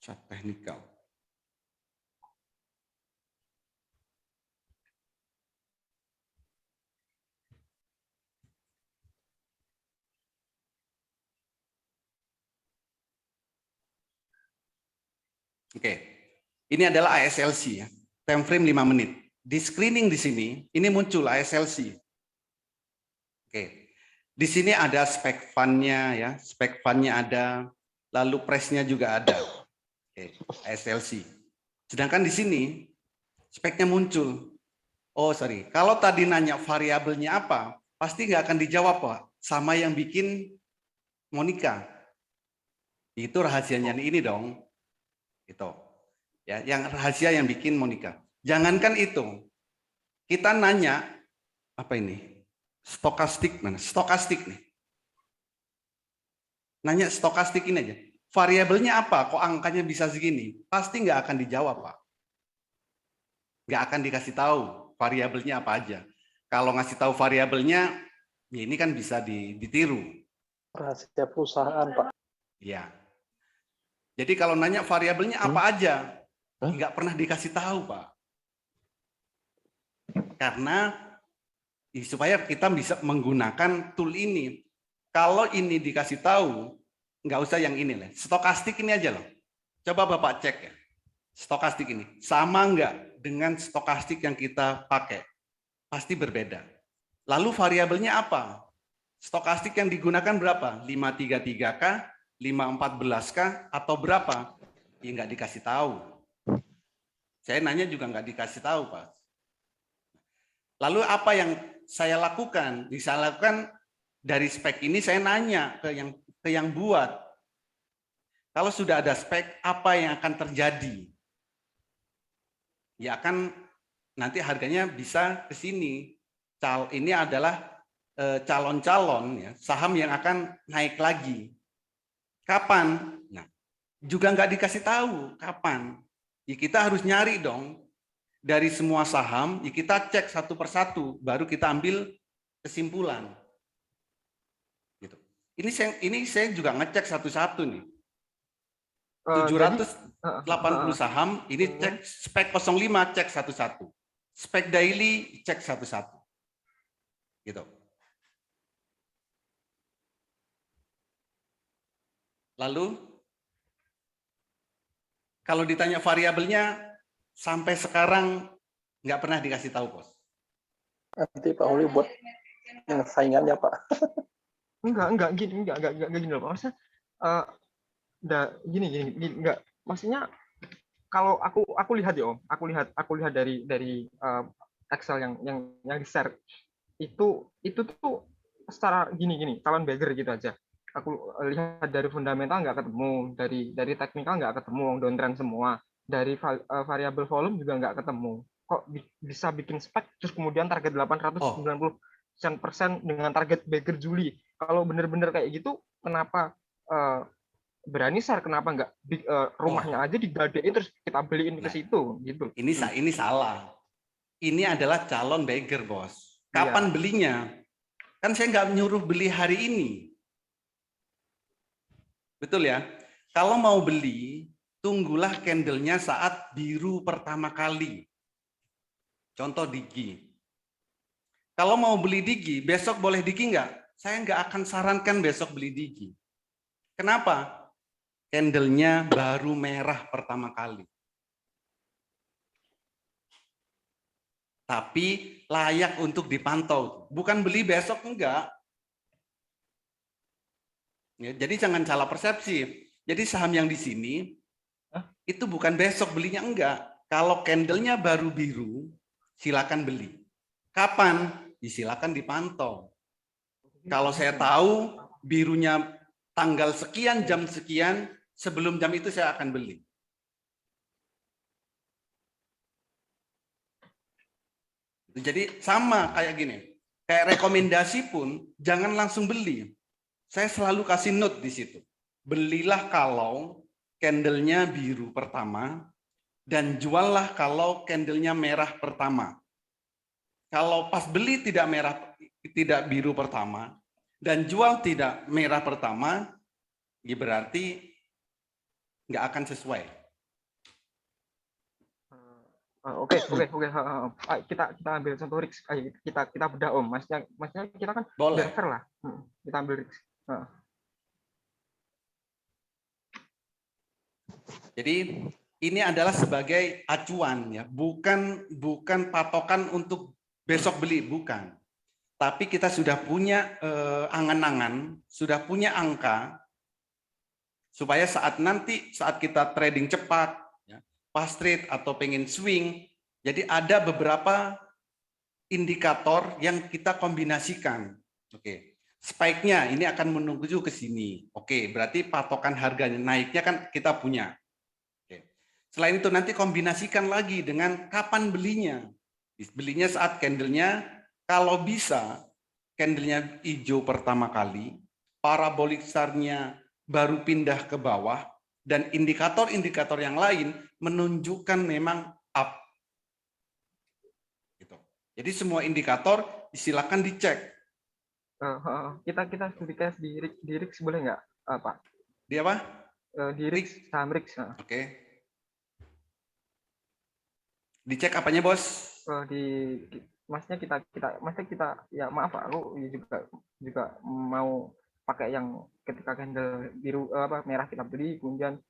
Chart technical. Oke, ini adalah ASLC ya, time frame 5 menit. Di screening di sini, ini muncul ASLC. Oke, di sini ada spek fund-nya ya, spek fund-nya ada, lalu price-nya juga ada. Oke, ASLC. Sedangkan di sini speknya muncul. Oh sorry, kalau tadi nanya variabelnya apa, pasti nggak akan dijawab Pak, sama yang bikin Monica. Itu rahasianya ini dong. Itu ya, yang rahasia yang bikin Monica. Jangankan itu, kita nanya apa ini? Stokastik mana? Stokastik nih. Nanya stokastik ini aja. Variabelnya apa? Kok angkanya bisa segini? Pasti nggak akan dijawab Pak. nggak akan dikasih tahu variabelnya apa aja. Kalau ngasih tahu variabelnya, ya ini kan bisa ditiru. Rahasia perusahaan, Pak. Ya. Jadi kalau nanya variabelnya apa aja, nggak pernah dikasih tahu, Pak. Karena supaya kita bisa menggunakan tool ini. Kalau ini dikasih tahu, nggak usah yang ini lah. Stokastik ini aja loh. Coba Bapak cek ya. Stokastik ini sama nggak dengan stokastik yang kita pakai? Pasti berbeda. Lalu variabelnya apa? Stokastik yang digunakan berapa? 533K, 514K, atau berapa? Ya nggak dikasih tahu. Saya nanya juga nggak dikasih tahu, Pak. Lalu apa yang saya lakukan? Bisa lakukan dari spek ini saya nanya ke yang buat. Kalau sudah ada spek, apa yang akan terjadi? Ya akan nanti harganya bisa ke sini. Ini adalah calon-calon ya, saham yang akan naik lagi. Kapan? Nah, juga nggak dikasih tahu kapan. Ya kita harus nyari dong. Dari semua saham, ya kita cek satu persatu, baru kita ambil kesimpulan. Gitu. Ini saya juga ngecek satu-satu nih. 780 saham, ini cek spek 05 cek satu-satu. Spek daily cek satu-satu. Gitu. Lalu kalau ditanya variabelnya sampai sekarang nggak pernah dikasih tahu, Bos. Nanti Pak Holi buat yang saingannya, Pak. Enggak gini loh, Pak. Maksudnya gini, enggak. Maksudnya kalau aku lihat ya, Om, aku lihat dari Excel yang di-share itu tuh secara gini calon beggar gitu aja. Aku lihat dari fundamental nggak ketemu, dari teknikal nggak ketemu, downtrend semua, dari variabel volume juga nggak ketemu. Kok bisa bikin spek terus kemudian target 890% dengan target beggar Juli? Kalau bener-bener kayak gitu, kenapa berani share? Kenapa nggak rumahnya aja digadein terus kita beliin ke situ gitu? Ini salah. Ini adalah calon beggar, Bos. Kapan belinya? Kan saya nggak nyuruh beli hari ini. Betul ya? Kalau mau beli, tunggulah candle-nya saat biru pertama kali. Contoh Digi. Kalau mau beli Digi, besok boleh Digi nggak? Saya nggak akan sarankan besok beli Digi. Kenapa? Candle-nya baru merah pertama kali. Tapi layak untuk dipantau. Bukan beli besok, enggak. Ya, jadi jangan salah persepsi. Jadi saham yang di sini, itu bukan besok belinya, enggak. Kalau candle-nya baru biru, silakan beli. Kapan? Silakan dipantau. Kalau saya tahu birunya tanggal sekian, jam sekian, sebelum jam itu saya akan beli. Jadi sama kayak gini. Kayak rekomendasi pun jangan langsung beli. Saya selalu kasih note di situ. Belilah kalau candle-nya biru pertama dan juallah kalau candle-nya merah pertama. Kalau pas beli tidak biru pertama dan jual tidak merah pertama, ya berarti nggak akan sesuai. Oke. Kita ambil contoh risk. Kita bedah, Om. Maksudnya kita kan fair lah. Kita ambil risk. Jadi ini adalah sebagai acuan ya, bukan patokan untuk besok beli, bukan. Tapi kita sudah punya angan-angan, sudah punya angka supaya saat kita trading cepat, ya, fast trade atau pengen swing, jadi ada beberapa indikator yang kita kombinasikan. Oke. Spike-nya ini akan menuju ke sini. Oke, berarti patokan harganya naiknya kan kita punya. Oke. Selain itu nanti kombinasikan lagi dengan kapan belinya. Belinya saat candle-nya, kalau bisa candle-nya hijau pertama kali, parabolik SAR-nya baru pindah ke bawah, dan indikator-indikator yang lain menunjukkan memang up. Jadi semua indikator silakan dicek. Kita studi case di RIX boleh nggak, Pak? Di apa? Di RIX, saham RIX. Oke. Dicek apanya, Bos? Maksudnya kita ya maaf Pak, aku juga mau pakai yang ketika candle biru merah kita beli, kemudian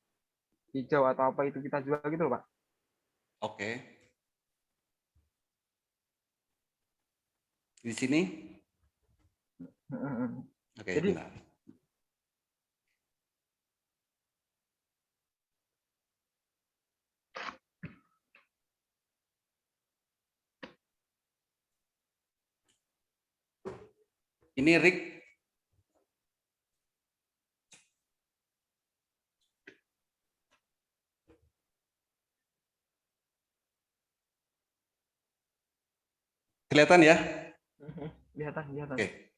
hijau atau apa itu kita jual gitu loh, Pak. Oke. Di sini? Oke, Jadi bentar. Ini Rick. Kelihatan ya? Kelihatan. Oke.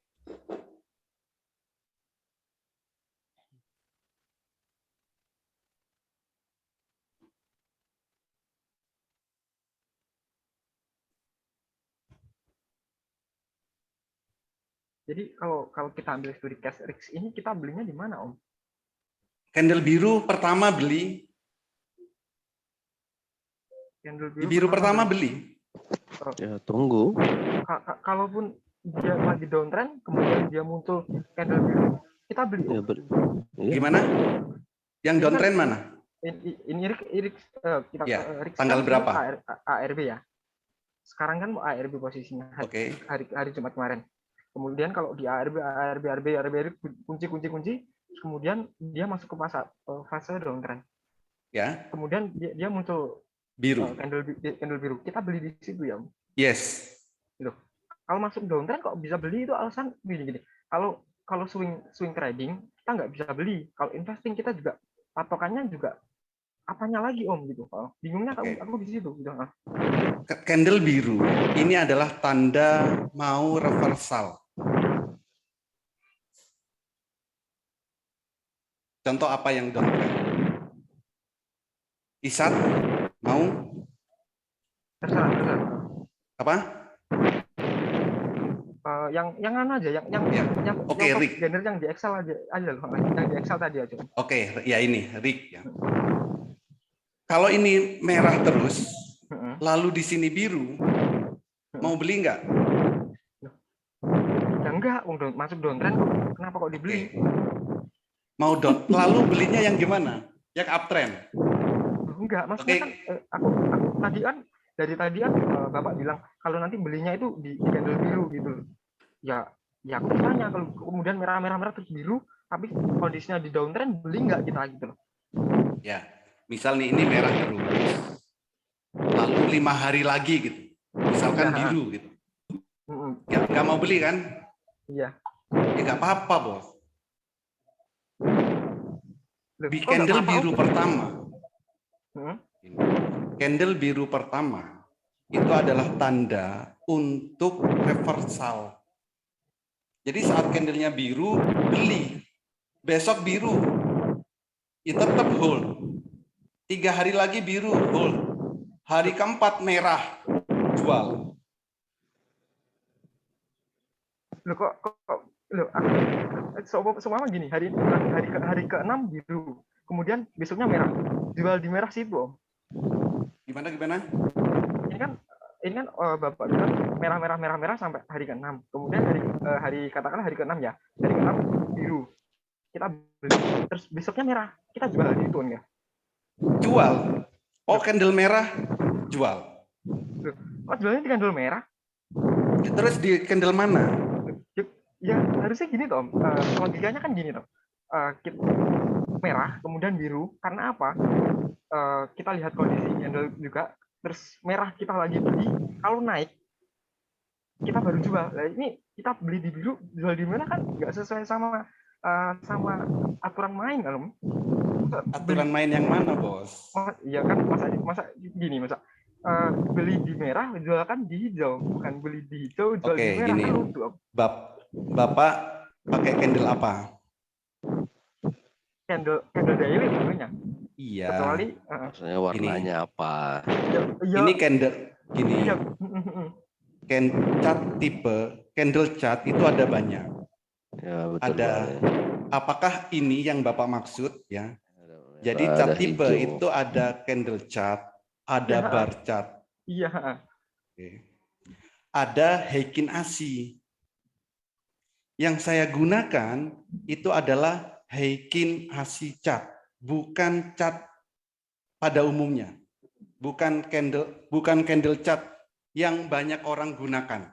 Jadi kalau kita ambil studi case RIX ini kita belinya di mana, Om? Candle biru pertama beli. Candle Biru pertama beli. Ya, tunggu. Kalaupun dia lagi downtrend, kemudian dia muncul candle biru, kita beli. Ya, Gimana? Yang downtrend mana? Ini RIX kita Ya, RIX tanggal berapa? ARB ya. Sekarang kan ARB posisinya hari Jumat kemarin. Kemudian kalau di ARB kunci, kemudian dia masuk ke fase downtrend. Ya. Kemudian dia muncul biru. Candle biru. Kita beli di situ ya, Om. Yes. Loh, kalau masuk downtrend kok bisa beli itu alasan gini. Kalau swing trading kita nggak bisa beli. Kalau investing kita juga patokannya juga apanya lagi, Om, gitu. Bingungnya aku di situ gitu. Candle biru ini adalah tanda mau reversal. Contoh apa yang downtrend? Isat mau? Terserah. Apa? Yang anu aja, yang Oke, Rick. genre yang di Excel aja loh, yang di Excel tadi aja. Oke, ya ini Rick ya. Kalau ini merah terus, lalu di sini biru, mau beli nggak? Ya enggak, masuk downtrend kok. Kenapa kok dibeli? Mau lalu belinya yang gimana? Yang uptrend? Enggak, maksudnya kan aku tadi kan dari tadi kan Bapak bilang kalau nanti belinya itu di candle biru gitu. Ya aku tanya kalau kemudian merah terus biru, tapi kondisinya di downtrend beli nggak kita gitu loh. Ya, misal nih ini merah terus, lalu 5 hari lagi gitu, misalkan biru gitu. Nggak mau beli kan? Iya. Ya nggak apa-apa, Bos. Di candle biru pertama, candle biru pertama itu adalah tanda untuk reversal. Jadi saat candlenya biru beli, besok biru, ya tetap hold. 3 hari lagi biru hold, hari keempat merah jual. Loh kok semua gini, hari ke-6 biru, kemudian besoknya merah, jual di merah situ, Om. Gimana? Ini kan Bapak bilang merah sampai hari ke-6. Kemudian katakanlah hari ke-6 ya. Hari ke-6 biru. Kita beli, terus besoknya merah. Kita jual itu enggak? Jual. Oh, candle merah jual. Oh, jualnya di candle merah? Terus di candle mana? Ya, harusnya gini, Tom. Logikanya kan gini, Tom. Merah, kemudian biru. Karena apa? Kita lihat kondisi candle juga. Terus merah kita lagi beli, kalau naik kita baru jual. Nah, ini kita beli di biru, jual di merah kan nggak sesuai sama aturan main, kan? Aturan main yang mana, Bos? Iya kan, masa gini, beli di merah, jual kan di hijau, bukan beli di hijau, jual di merah. Gini. Bapak pakai candle apa? Candle daily tentunya. Iya. Maksudnya warnanya apa? Ya, ini candle gini. Iya. cat tipe, candle chart itu ada banyak. Ya, betul, Ada, Pak, ya. apakah ini yang Bapak maksud ya? Jadi Ada cat tipe hijau. itu ada candle chart, ada Ya. bar chart. Iya. Oke. Ada Heikin ASI. Yang saya gunakan itu adalah Heikin ASI chart, bukan chart pada umumnya. Bukan candle chart yang banyak orang gunakan.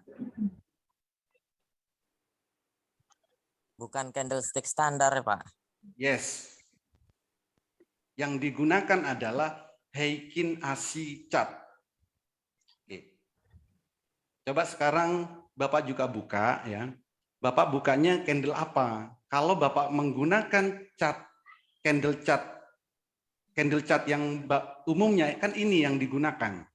Bukan candlestick standar ya Pak. Yes. Yang digunakan adalah Heikin ASI chart. Oke. Coba sekarang Bapak juga buka ya. Bapak bukanya candle apa? Kalau Bapak menggunakan candle chart yang umumnya kan ini yang digunakan.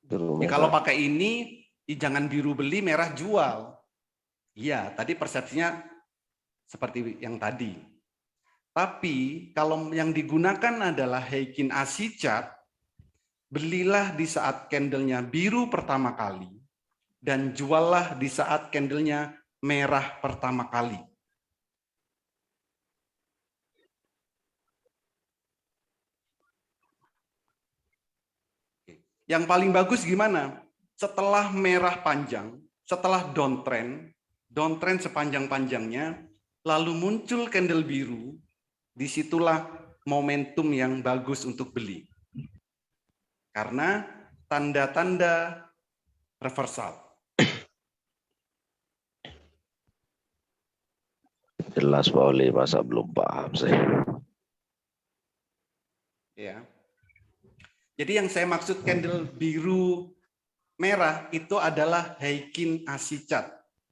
Ya, kalau pakai ini jangan biru beli, merah jual. Iya, tadi persepsinya seperti yang tadi. Tapi kalau yang digunakan adalah Heikin ASI chart, belilah di saat candlenya biru pertama kali dan juallah di saat candlenya merah pertama kali. Yang paling bagus gimana? Setelah merah panjang, setelah downtrend sepanjang-panjangnya, lalu muncul candle biru, disitulah momentum yang bagus untuk beli. Karena tanda-tanda reversal. Jelas Pak Oli, masa belum paham saya. Ya. Jadi yang saya maksud candle biru merah itu adalah Heikin ASI chart.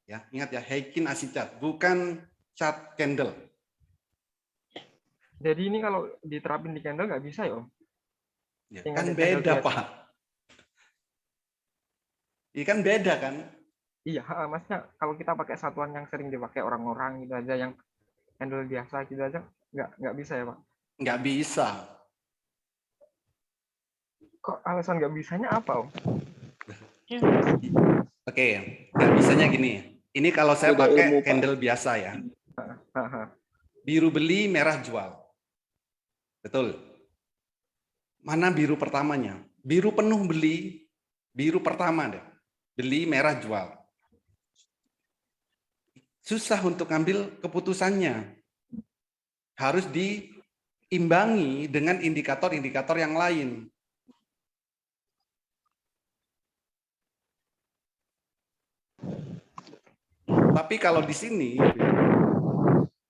Ya, ingat ya, Heikin ASI chart, bukan chart candle. Jadi ini kalau diterapin di candle nggak bisa ya Om? Ya, Tinggal kan di candle beda biasa. Pak. Iya kan beda kan? Iya, maksudnya kalau kita pakai satuan yang sering dipakai orang-orang gitu aja, yang candle biasa gitu aja, nggak bisa ya Pak? Nggak bisa. Kok alasan nggak bisanya apa Om? Oke, nggak bisanya gini. Ini kalau saya Beda pakai ilmu, Pak. candle biasa ya. Biru beli, merah jual. Betul. Mana biru pertamanya? Biru penuh beli, biru pertama deh. Beli, merah jual. Susah untuk ngambil keputusannya. Harus diimbangi dengan indikator-indikator yang lain. Tapi kalau di sini,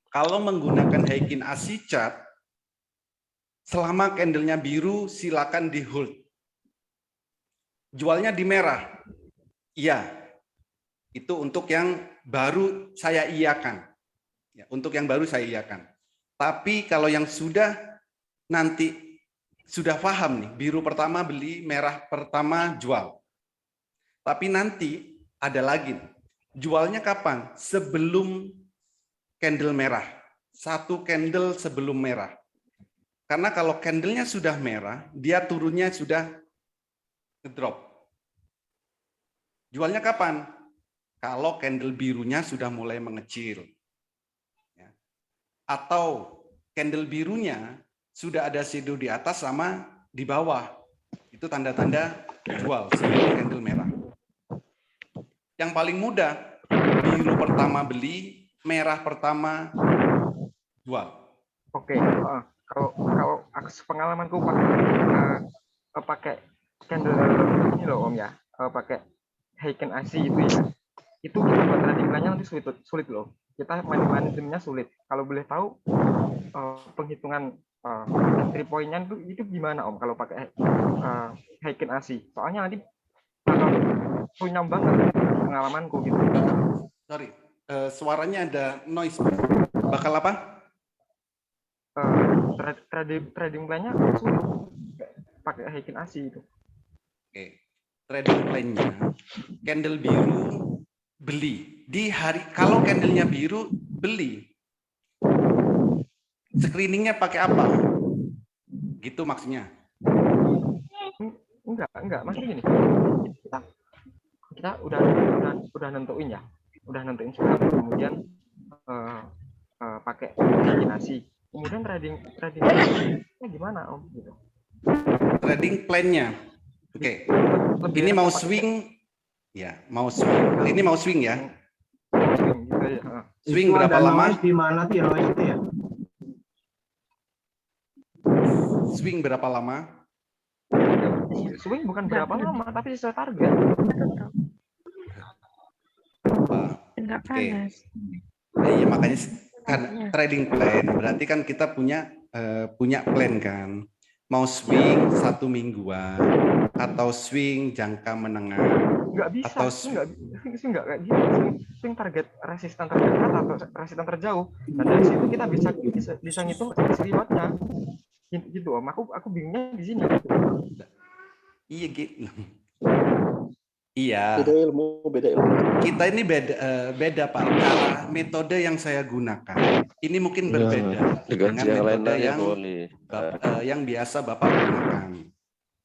kalau menggunakan Heikin ASI chart, selama candlenya biru, silakan di hold. Jualnya di merah. Iya. Itu untuk yang baru saya iakan. Ya, untuk yang baru saya iakan. Tapi kalau yang nanti sudah paham nih, biru pertama beli, merah pertama jual. Tapi nanti ada lagi. Jualnya kapan? Sebelum candle merah. Satu candle sebelum merah. Karena kalau candlenya sudah merah, dia turunnya sudah ngedrop. Jualnya kapan? Kalau candle birunya sudah mulai mengecil. Ya. Atau candle birunya sudah ada shadow di atas sama di bawah. Itu tanda-tanda jual sebelum candle merah. Yang paling mudah, biru pertama beli, merah pertama jual. Oke, kalau pengalamanku pakai candle ini loh Om ya, pakai Heikin ASI itu ya, itu kita buat trading plan-nya nanti sulit loh. Kita manajemennya sulit. Kalau boleh tahu penghitungan entry point-nya itu gimana Om kalau pakai Heikin ASI? Soalnya nanti punya banget pengalamanku gitu. Sorry, suaranya ada noise. Bakal apa? Trading plan-nya sulit pakai Heikin ASI itu. Oke. Trading plan-nya candle biru beli. Di hari kalau candlenya biru beli. Screeningnya pakai apa? Gitu maksudnya. Enggak, maksudnya gini. kita udah nentuin ya, udah nentuin surat, kemudian pakai imajinasi, kemudian trading gimana Om gitu. Trading plan-nya. Oke. Ini mau swing ya, mau swing. Ini mau swing ya. Gitu ya. Swing berapa lama? Di mana tuh ya noise itu ya? Swing berapa lama? Swing bukan berapa lama, tapi sesuai target. Oke. Iya, makanya kan trading plan berarti kan kita punya plan kan. Mau swing 1 mingguan atau swing jangka menengah. Nggak bisa, atau nggak kayak gitu. Swing target resisten terdekat atau resisten terjauh. Dan dari situ kita bisa ngitung rewardnya. Gitu Om. Aku bingungnya di sini. Iya gitu. Iya. Beda ilmu. Kita ini beda Pak. Cara metode yang saya gunakan ini mungkin berbeda dengan metode yang biasa Bapak gunakan.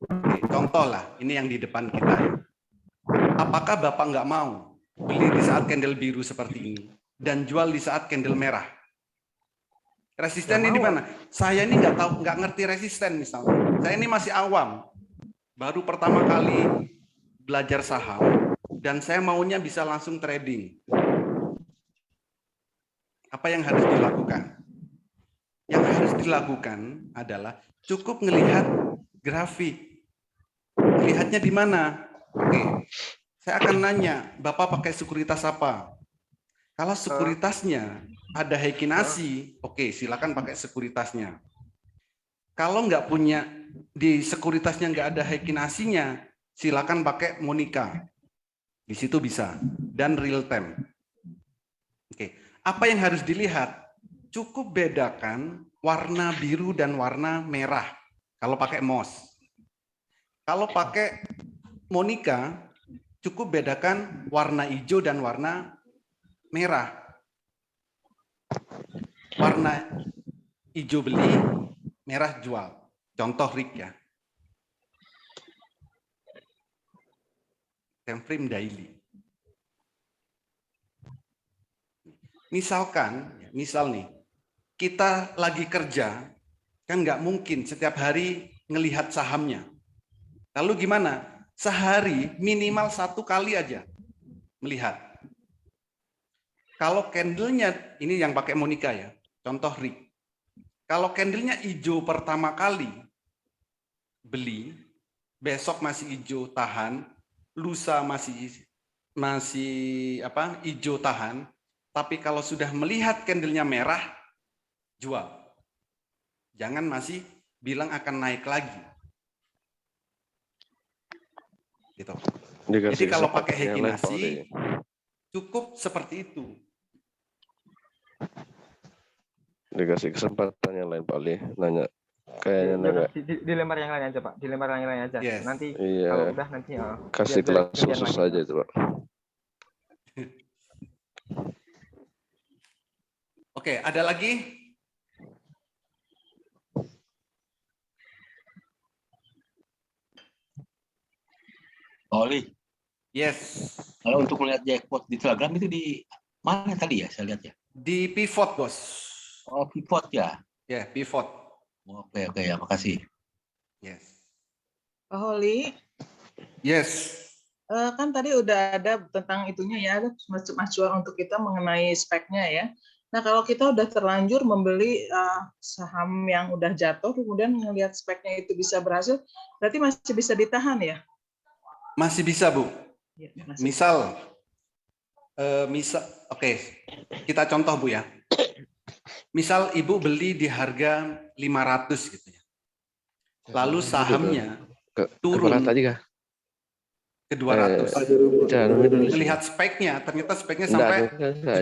Oke, contoh lah, ini yang di depan kita. Apakah Bapak nggak mau beli di saat candle biru seperti ini dan jual di saat candle merah? Resistennya di mana? Saya ini nggak ngerti resisten misalnya. Saya ini masih awam, baru pertama kali belajar saham dan saya maunya bisa langsung trading. Apa yang harus dilakukan? Yang harus dilakukan adalah cukup melihat grafik. Lihatnya di mana? Oke, saya akan nanya, Bapak pakai sekuritas apa? Kalau sekuritasnya ada Heikinasi, oke, silakan pakai sekuritasnya. Kalau nggak punya, di sekuritasnya nggak ada Heikinasinya, silakan pakai Monica. Di situ bisa. Dan real time. Oke, apa yang harus dilihat? Cukup bedakan warna biru dan warna merah. Kalau pakai MOS. Kalau pakai Monica, cukup bedakan warna hijau dan warna merah. Warna hijau beli, merah jual. Contoh RIG ya. Time frame daily. Misalkan, misal nih, kita lagi kerja, kan nggak mungkin setiap hari ngelihat sahamnya. Lalu gimana? Sehari minimal 1 kali aja melihat. Kalau candlenya, ini yang pakai Monica ya, contoh RIG. Kalau candlenya hijau pertama kali, beli, besok masih hijau tahan, lusa masih hijau tahan, tapi kalau sudah melihat candlenya merah, jual. Jangan masih bilang akan naik lagi. Gitu. Jadi kalau pakai Heikinasi, cukup seperti itu. Dikasih kesempatan yang lain Pak Ali, nanya. Kayaknya nanya. Dilempar yang lain aja Pak, dilempar yang lain aja. Yes. Nanti Iya. kalau udah nanti kasih kelas khusus saja itu Pak. Oke, ada lagi? Oli. Yes. Kalau untuk melihat jackpot di Telegram itu di mana tadi ya saya lihat ya? Di pivot, Bos. Oh, pivot ya. Ya, pivot. Oke, ya, makasih. Yes. Pak Holi, Yes. kan tadi udah ada tentang itunya ya, ada acuan untuk kita mengenai speknya ya. Nah, kalau kita udah terlanjur membeli saham yang udah jatuh, kemudian melihat speknya itu bisa berhasil, berarti masih bisa ditahan ya? Masih bisa, Bu. Ya, masih. Misal, oke, kita contoh, Bu ya. Misal Ibu beli di harga 500 gitu ya. Lalu sahamnya turun ke 200. Melihat speknya, ternyata speknya sampai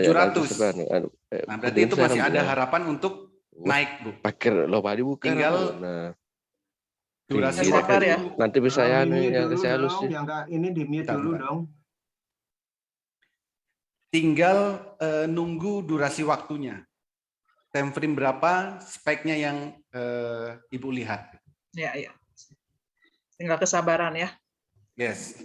700. Nah, berarti itu masih ada harapan untuk naik, Bu. Tinggal durasi waktu ya. Nanti bisa ya yang saya halus. Yang ini di mute dulu dong. Tinggal nunggu durasi waktunya. Time frame berapa, speknya yang Ibu lihat. Ya, ya. Tinggal kesabaran ya. Yes.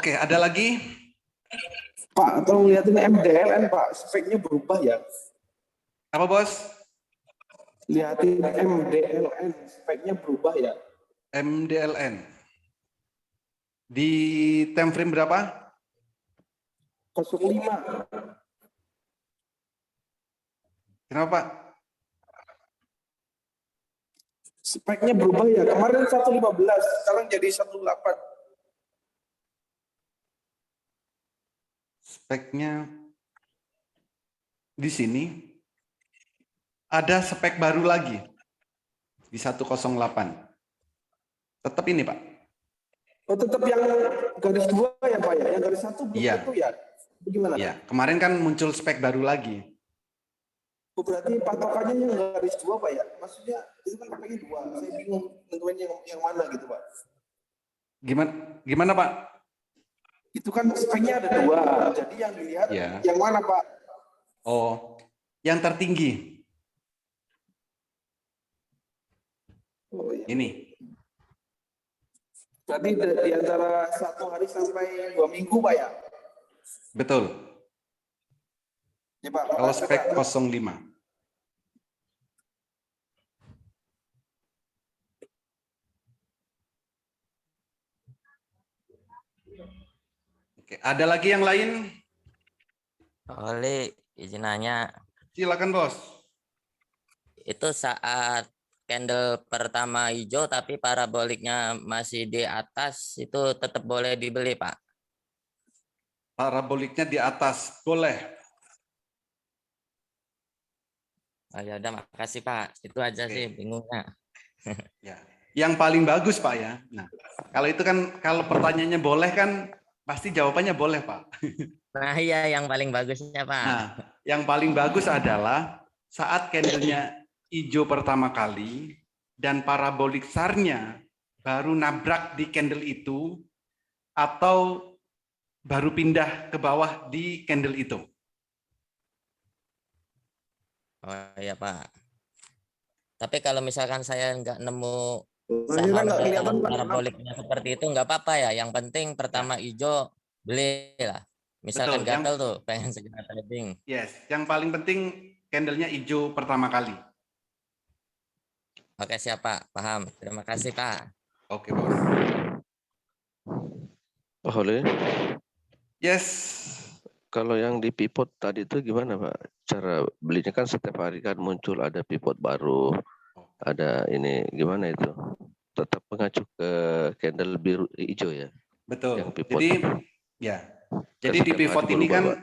Oke, ada lagi? Pak, tolong lihatin MDLN Pak, speknya berubah ya. Apa bos? Lihatin MDLN, speknya berubah ya. MDLN. Di time frame berapa? 05. Kenapa Pak? Speknya berubah ya. Kemarin 115, sekarang jadi 18. Speknya di sini ada spek baru lagi di 108. Tetap ini Pak. Oh, tetap yang garis 2 ya Pak ya? Yang garis 1 belum Iya. tentu ya? Bagaimana? Iya, kemarin kan muncul spek baru lagi. Oh, berarti patokannya yang garis 2 Pak ya? Maksudnya itu kan speknya 2. Saya bingung nentuin yang mana gitu Pak. Gimana Pak? Itu kan speknya ada 2. Jadi yang dilihat Ya. yang mana Pak? Oh, yang tertinggi. Oh, iya. Ini. Berarti di antara 1 hari sampai 2 minggu Pak ya? Betul. Ya Pak. Kalau spek 05. Oke, ada lagi yang lain? Oli, izin nanya. Silakan bos. Itu saat candle pertama hijau tapi paraboliknya masih di atas, itu tetap boleh dibeli, Pak? Paraboliknya di atas, boleh. Oh, ya udah, makasih Pak. Itu aja sih bingungnya. Ya, yang paling bagus Pak ya. Nah, kalau itu kan kalau pertanyaannya boleh kan pasti jawabannya boleh Pak. Nah iya, yang paling bagusnya Pak. Nah, yang paling bagus adalah saat candlenya hijau pertama kali dan parabolik SAR-nya baru nabrak di candle itu atau baru pindah ke bawah di candle itu. Oh iya Pak. Tapi kalau misalkan saya nggak nemu Akhirnya saham nggak kelihatan dengan Pak. paraboliknya seperti itu, nggak apa-apa ya. Yang penting pertama hijau beli lah. Misalkan Betul, gatel tuh pengen segera trading. Yes, yang paling penting candlenya hijau pertama kali. Oke siap Pak, paham. Terima kasih Pak. Oke bos. Pak Hole, Yes. kalau yang di pivot tadi itu gimana Pak? Cara belinya kan setiap hari kan muncul ada pivot baru, ada ini gimana itu? Tetap mengacu ke candle biru hijau ya? Betul. Yang pivot. Jadi ya. Jadi di setiap pivot hari ini berubah, kan Pak.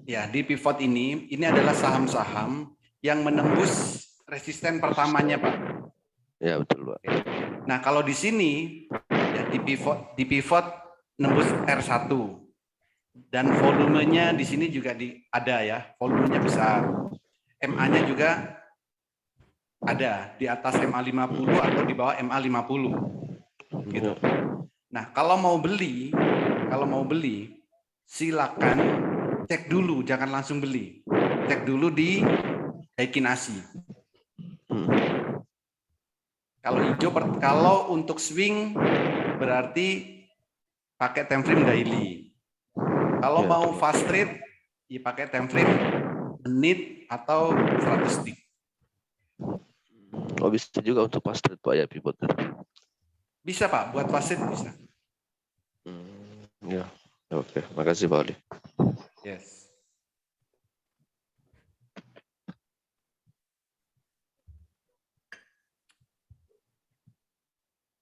ya di pivot ini adalah saham-saham yang menembus resisten pertamanya, Pak. Ya betul Pak. Nah, kalau di sini ya di pivot nembus R1 dan volumenya di sini juga ada ya, volumenya besar. MA-nya juga ada di atas MA50 atau di bawah MA50. Gitu. Nah, kalau mau beli silakan cek dulu, jangan langsung beli. Cek dulu di Daikin-Ashi. Kalau hijau, kalau untuk swing berarti pakai time frame daily. Kalau Ya, mau fast trade, ya pakai time frame menit atau 100 tick. Oh bisa juga untuk fast trade Pak ya pivot. Bisa Pak, buat fast trade bisa. Ya, oke. Makasih Pak Ali. Yes.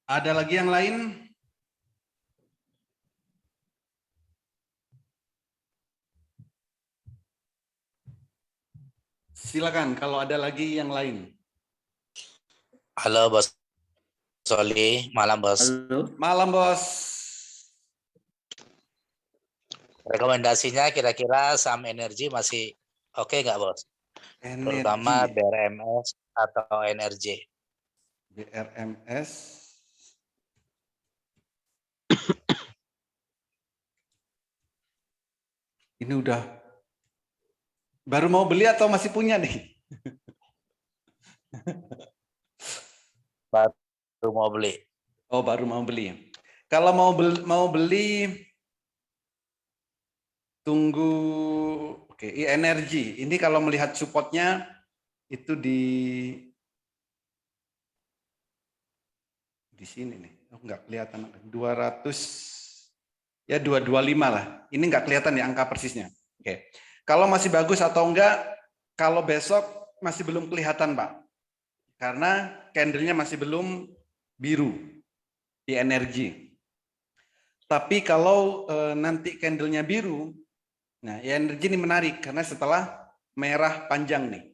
Ada lagi yang lain? Silakan kalau ada lagi yang lain. Halo Bos Soli, malam Bos. Halo. Malam Bos. Rekomendasinya kira-kira saham energi masih oke nggak Bos? Terutama BRMS atau energi. BRMS. Ini udah baru mau beli atau masih punya nih? Baru mau beli. Oh, baru mau beli. Kalau mau beli Tunggu, oke, energi. Ini kalau melihat supportnya itu di sini nih. Oh, nggak kelihatan. 200, ya 225 lah. Ini nggak kelihatan ya angka persisnya. Oke. Kalau masih bagus atau enggak, kalau besok masih belum kelihatan, Pak. Karena candle-nya masih belum biru di energi. Tapi kalau nanti candle-nya biru, nah, ya energi ini menarik karena setelah merah panjang nih.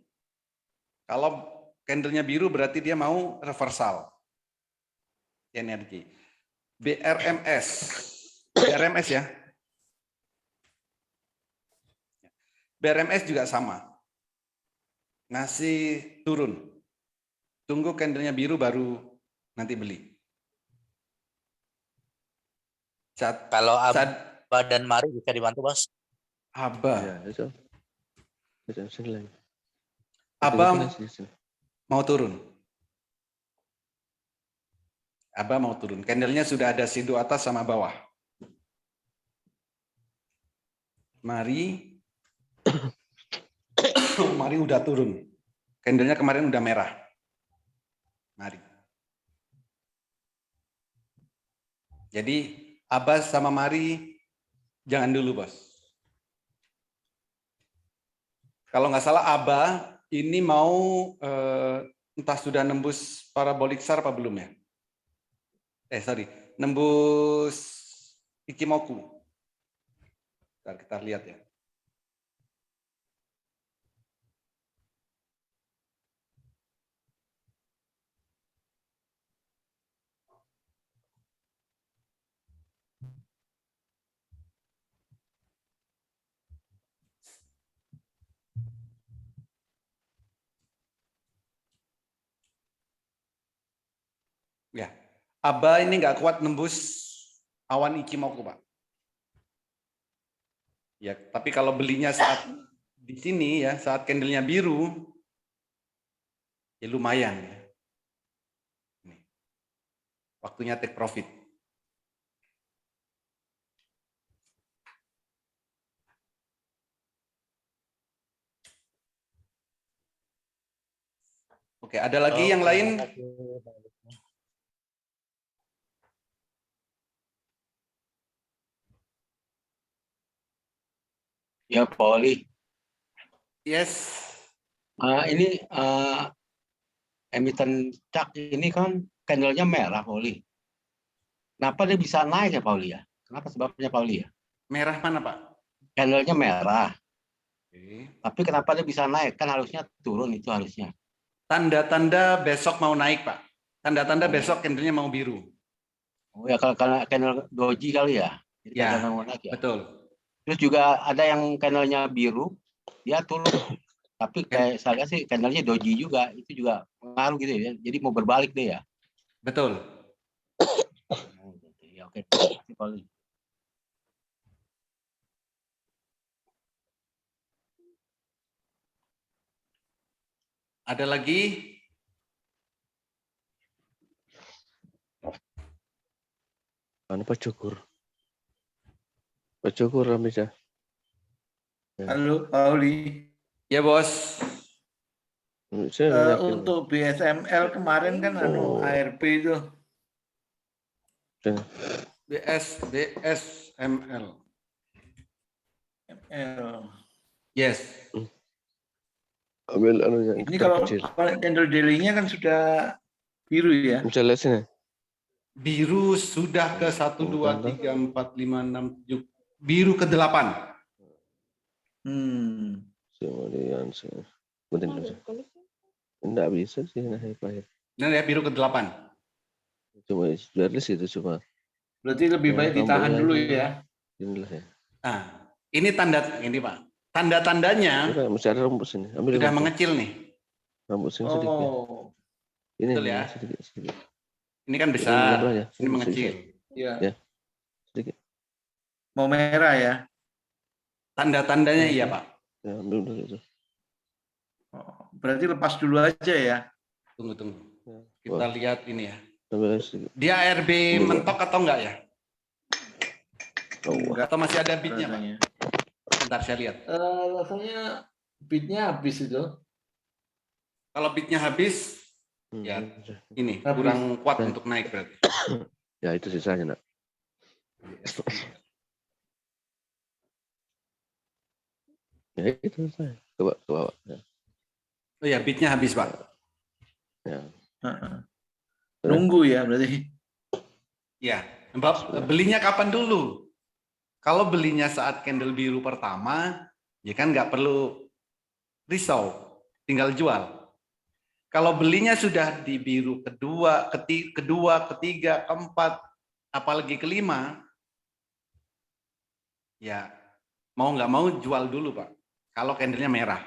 Kalau candle-nya biru berarti dia mau reversal. Energi. BRMS. BRMS ya. BRMS juga sama. Masih turun. Tunggu candle-nya biru baru nanti beli. Kalau Aba dan Mari bisa dibantu, Bos. Aba. Ya, itu. Aba mau turun. Aba mau turun. Candle-nya sudah ada shadow atas sama bawah. Mari. Mari udah turun. Candle-nya kemarin udah merah. Mari. Jadi Aba sama Mari jangan dulu, Bos. Kalau nggak salah Aba ini mau entah sudah nembus parabolik SAR apa belum ya? Nembus Ichimoku. Kita lihat ya. Ya, Aba ini nggak kuat nembus awan Ichimoku, Pak. Ya, tapi kalau belinya saat di sini ya, saat candle-nya biru, ya lumayan ya. Nih. Waktunya take profit. Oke, ada lagi yang lain? Ya, Pak Oli. Yes. Ini emiten CAC ini kan candle-nya merah, Pak Oli. Kenapa dia bisa naik ya, Pak Oli ya? Kenapa sebabnya, Pak Oli ya? Merah mana, Pak? Candle-nya merah. Oke. Tapi kenapa dia bisa naik? Kan harusnya turun itu harusnya. Tanda-tanda besok mau naik, Pak. Tanda-tanda besok candle-nya mau biru. Oh ya, karena candle doji kali ya? Jadi Ya, candle mau naik ya? betul. Terus juga ada yang candle-nya biru, dia turun. Tapi kayak saya lihat sih candle-nya doji juga, itu juga pengaruh gitu ya. Jadi mau berbalik deh ya. Betul. Ya, oke. Terima kasih, Pak Oli. Ada lagi? Pak Cukur. Pak Cukur, Ramisa. Halo, Pak Oli. Ya, Bos. Untuk BSML kemarin kan ARP itu. BSML. Yes. Ambil yang Ini kalau candle daily-nya kan sudah biru ya. Bisa lihat sini. Biru sudah ke 1, 2, 3, 4, 5, 6, 7. Biru ke 8. Kemudian enggak bisa sih pahit. Nah, ya biru ke 8. Cuma biarlah itu cuma. Berarti lebih baik ditahan dulu ya. Inilah ya. Nah, ini tanda ini, Pak. Tanda-tandanya masih ada rambut sini. Ambil sudah mengecil nih. Rambut sini sedikit. Ini betul ya. Sedikit. Ini kan besar, ini mengecil. Iya. Ya. Sedikit. Mau merah ya. Tanda-tandanya iya, Pak. Ya, ambil dulu itu. Berarti lepas dulu aja ya. Tunggu. Kita lihat ini ya. Ambil sedikit. Dia RB mentok atau enggak ya? Oh, atau masih ada bidnya, Pak? Bentar saya lihat. Rasanya bidnya habis itu. Kalau bidnya habis, ya ini kurang kuat untuk naik berarti. Ya itu sisanya, nak. Ya itu saya. Coba ke bawah. Ya. Oh ya, bidnya habis, Pak. Ya. Nunggu ya berarti. Ya, belinya kapan dulu? Kalau belinya saat candle biru pertama, ya kan nggak perlu risau, tinggal jual. Kalau belinya sudah di biru kedua, ketiga, keempat, apalagi kelima, ya mau nggak mau jual dulu, Pak. Kalau candlenya merah.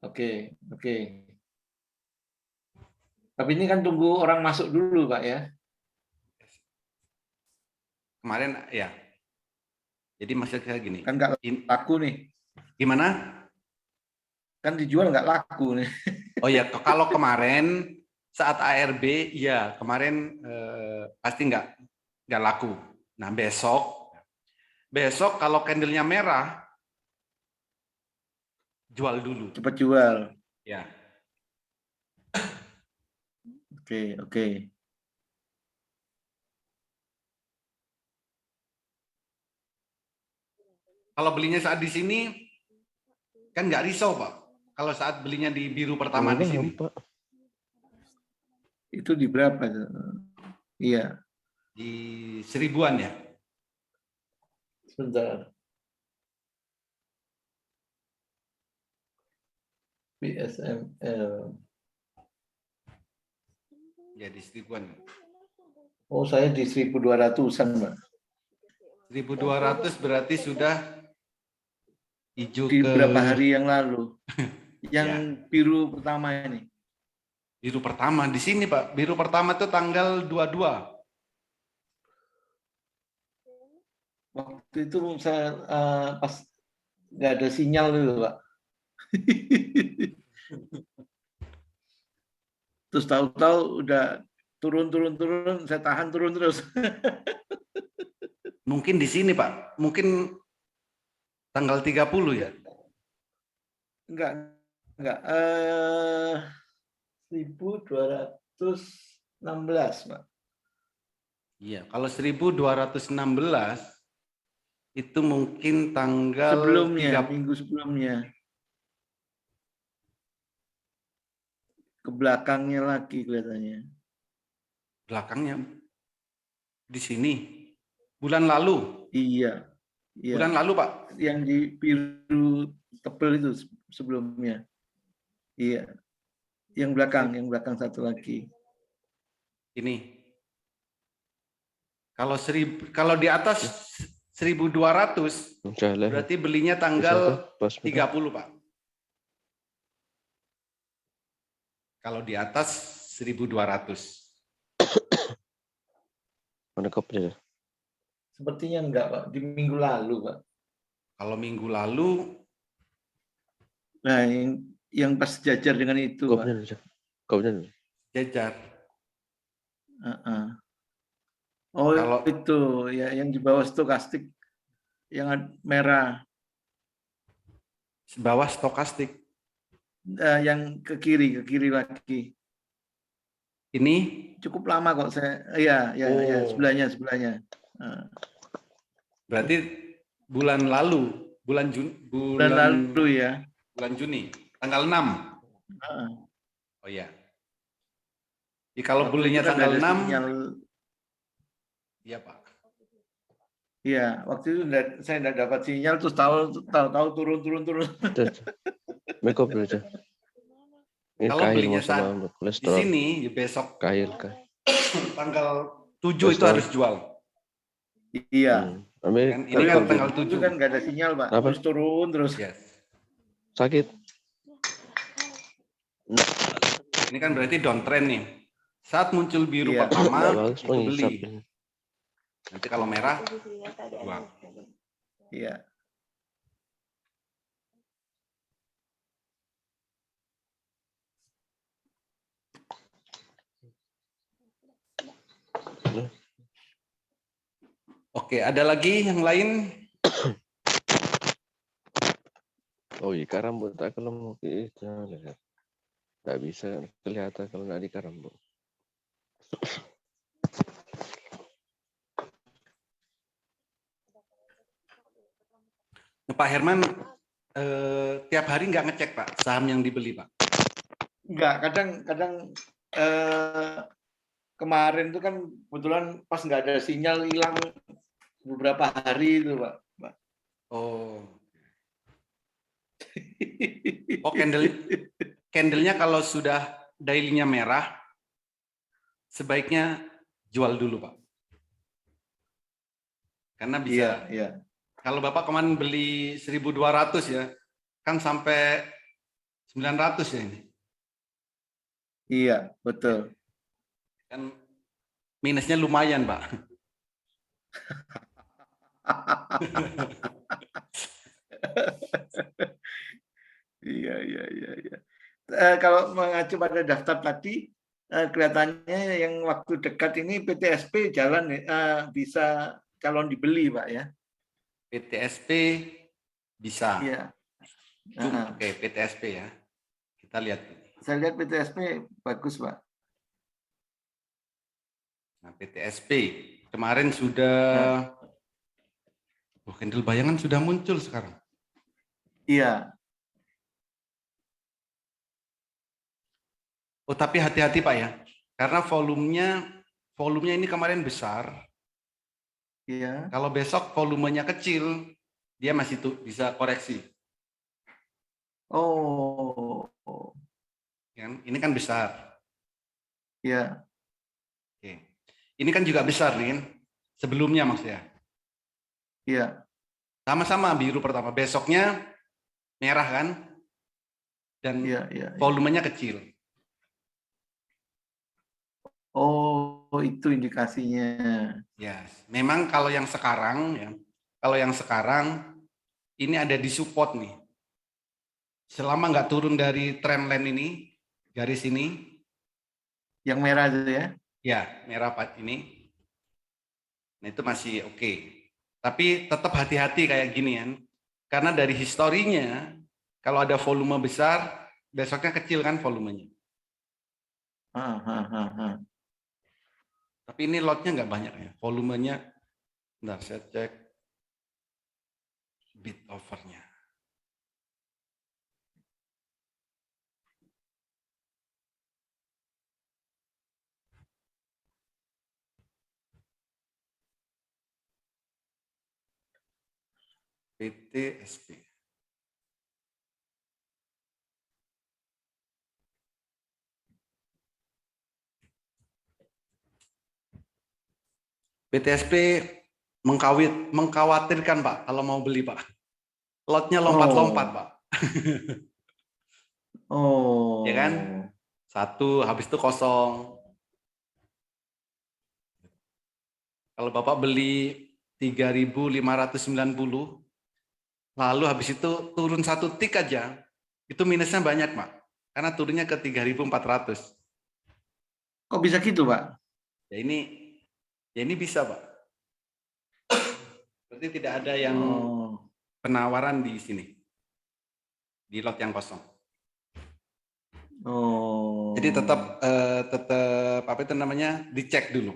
Oke. Tapi ini kan tunggu orang masuk dulu, Pak ya. Kemarin ya. Jadi maksudnya gini. Kan nggak laku nih. Gimana? Kan dijual nggak laku nih. Oh ya, kalau kemarin saat ARB, ya kemarin pasti nggak laku. Nah besok kalau candlenya merah, jual dulu. Cepat jual. Ya. Oke. Kalau belinya saat di sini kan nggak risau, Pak. Kalau saat belinya di biru pertama di sini. Itu di berapa? Iya. Di 1000-an ya. Sebentar. BSML. Ya di 1000-an. Oh, saya di 1200-an, Pak. 1200 berarti sudah hijau di ke beberapa hari yang lalu. Yang biru pertama ini. Biru pertama di sini, Pak. Biru pertama itu tanggal 22. Waktu itu saya pas nggak ada sinyal dulu, Pak. Terus tahu-tahu udah turun, saya tahan turun terus. Mungkin di sini, Pak. Mungkin tanggal 30 ya. Enggak. 1216, Pak. Iya, kalau 1216 itu mungkin tanggal sebelumnya, minggu sebelumnya. Ke belakangnya lagi kelihatannya. Belakangnya di sini. Bulan lalu. Iya. Bulan lalu, Pak. Yang di biru tebel itu sebelumnya. Iya. Yang belakang satu lagi. Ini. Kalau di atas 1200 berarti belinya tanggal 30, Pak. Kalau di atas 1200. Mana kopinya? Sepertinya enggak, Pak. Di minggu lalu, Pak. Kalau minggu lalu, nah yang pas jajar dengan itu, Pak. Kopinya. Jajar. Oh, kalau itu ya yang di bawah stokastik yang merah. Bawah stokastik. Yang ke kiri lagi. Ini cukup lama kok saya. Iya, sebelahnya. Berarti bulan lalu, bulan lalu ya. Bulan Juni, tanggal 6. Oh iya. Jadi kalau belinya tanggal 6. Iya, Pak. Iya, waktu itu saya tidak dapat sinyal, terus tahu turun. Makeup aja. Kalau belinya saat di sini besok kail. Tanggal 7 itu harus jual. Iya. Ini kan tanggal 7 kan nggak ada sinyal, Pak. Terus turun terus. Yes. Sakit. Ini kan berarti downtrend nih. Saat muncul biru pertama itu beli. Nanti kalau merah jual. Iya. Oke, ada lagi yang lain? Oh iya, rambut tak kalau mau itu lihat. Nggak bisa kelihatan kalau nggak di rambut. Pak Herman tiap hari nggak ngecek Pak saham yang dibeli Pak? Enggak, kadang kemarin itu kan kebetulan pas nggak ada sinyal hilang beberapa hari itu Pak. Oh. Oh, candle-nya kalau sudah daily-nya merah, sebaiknya jual dulu, Pak. Karena bisa, iya. Kalau Bapak kemarin beli 1.200 ya, kan sampai 900 ya ini. Iya, betul. Kan minusnya lumayan, Pak. Iya. Kalau mengacu pada daftar tadi, kelihatannya yang waktu dekat ini PTSP jalan bisa calon dibeli, Pak ya. PTSP bisa. Iya. Oke, PTSP ya. Kita lihat. Saya lihat PTSP bagus, Pak. Nah, PTSP kemarin sudah, candle bayangan sudah muncul sekarang. Iya. Oh, tapi hati-hati Pak ya, karena volumenya ini kemarin besar. Iya. Kalau besok volumenya kecil, dia masih bisa koreksi. Oh. Ini kan besar. Iya. Oke. Ini kan juga besar nih, sebelumnya maksudnya. Iya. Sama-sama biru pertama, besoknya merah kan, dan volumenya kecil. Oh, itu indikasinya. Yes. Memang kalau yang sekarang ini ada di support nih. Selama nggak turun dari trend line ini, garis ini, yang merah itu ya? Ya, merah ini. Nah, itu masih oke. Tapi tetap hati-hati kayak gini kan. Karena dari historinya, kalau ada volume besar, besoknya kecil kan volumenya. Tapi ini lotnya nggak banyak ya. Volumenya, bentar saya cek bid overnya. PTSP. PTSP mengkhawatirkan Pak kalau mau beli Pak. Lotnya lompat-lompat Pak. Oh. Ya kan? Satu, habis itu kosong. Kalau Bapak beli 3.590, lalu habis itu turun satu tik aja, itu minusnya banyak Pak. Karena turunnya ke 3.400. Kok bisa gitu Pak? Ya ini bisa Pak. Berarti tidak ada yang penawaran di sini. Di lot yang kosong. Oh. Jadi tetap apa itu namanya? Dicek dulu.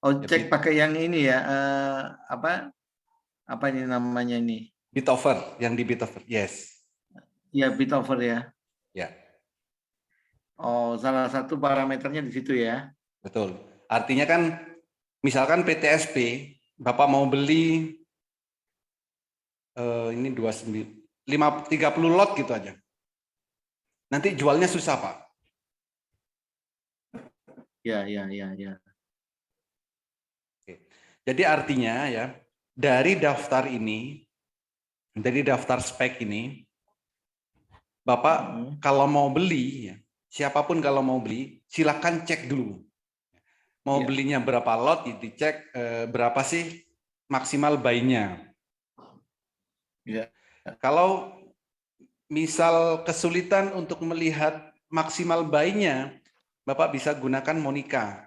Oh, cek pakai yang ini ya, apa ini namanya ini? Bid over, yang di bid over, yes. Ya, bid over ya. Ya. Oh, salah satu parameternya di situ ya. Betul. Artinya kan, misalkan PTSP, Bapak mau beli ini 30 lot gitu aja. Nanti jualnya susah Pak. Ya. Jadi artinya ya, dari daftar spek ini, Bapak kalau mau beli, ya, siapapun kalau mau beli, silakan cek dulu. Mau belinya berapa lot, dicek berapa sih maksimal buy-nya. Ya. Kalau misal kesulitan untuk melihat maksimal buy-nya, Bapak bisa gunakan Monica.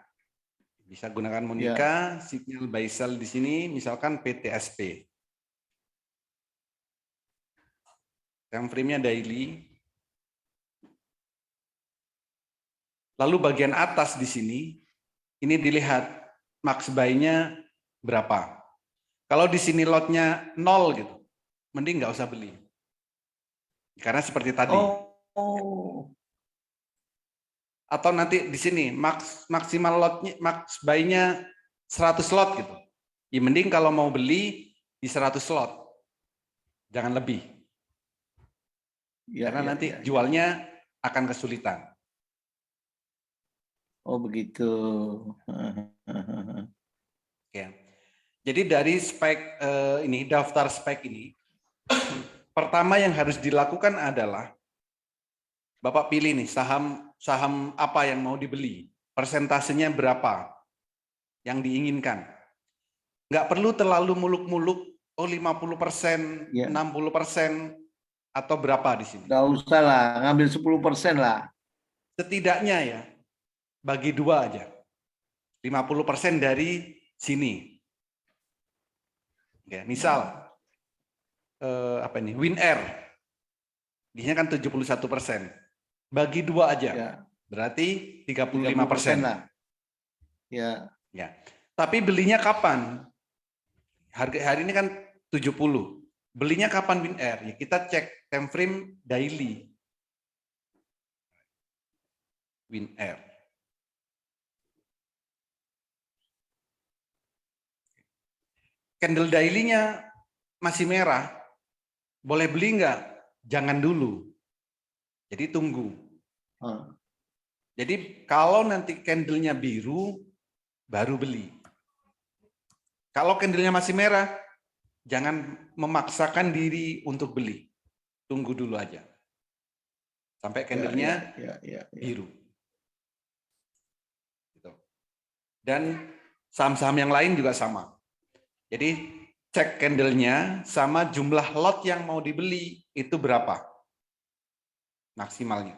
Signal buy sell di sini, misalkan PTSP. time frame-nya daily. Lalu bagian atas di sini, ini dilihat max buy-nya berapa. Kalau di sini lotnya 0 gitu, mending nggak usah beli. Karena seperti tadi. Oh. Atau nanti di sini maksimal lotnya, max buy-nya 100 lot gitu. Ya mending kalau mau beli di 100 lot. Jangan lebih. Ya, Karena ya, nanti ya, ya. jualnya akan kesulitan. Oh begitu. Oke. Jadi dari spek ini, daftar spek ini, pertama yang harus dilakukan adalah Bapak pilih nih saham apa yang mau dibeli, persentasenya berapa yang diinginkan. Nggak perlu terlalu muluk-muluk, oh 50%, Ya. 60%, atau berapa di sini. Nggak usah lah, ngambil 10% lah. Setidaknya ya, bagi dua aja. 50% dari sini. Ya, misal, apa ini, WinAir, dia kan 71%. Bagi dua aja, Ya. berarti 35%. 35% lah. Ya. Ya. Tapi belinya kapan? Harga hari ini kan 70. Belinya kapan WinAir? Ya kita cek time frame daily. WinAir. Candle daily-nya masih merah. Boleh beli nggak? Jangan dulu. Jadi tunggu. Jadi kalau nanti candle-nya biru, baru beli. Kalau candle-nya masih merah, jangan memaksakan diri untuk beli. Tunggu dulu aja. Sampai candle-nya biru. Gitu. Dan saham-saham yang lain juga sama. Jadi cek candle-nya sama jumlah lot yang mau dibeli itu berapa maksimalnya.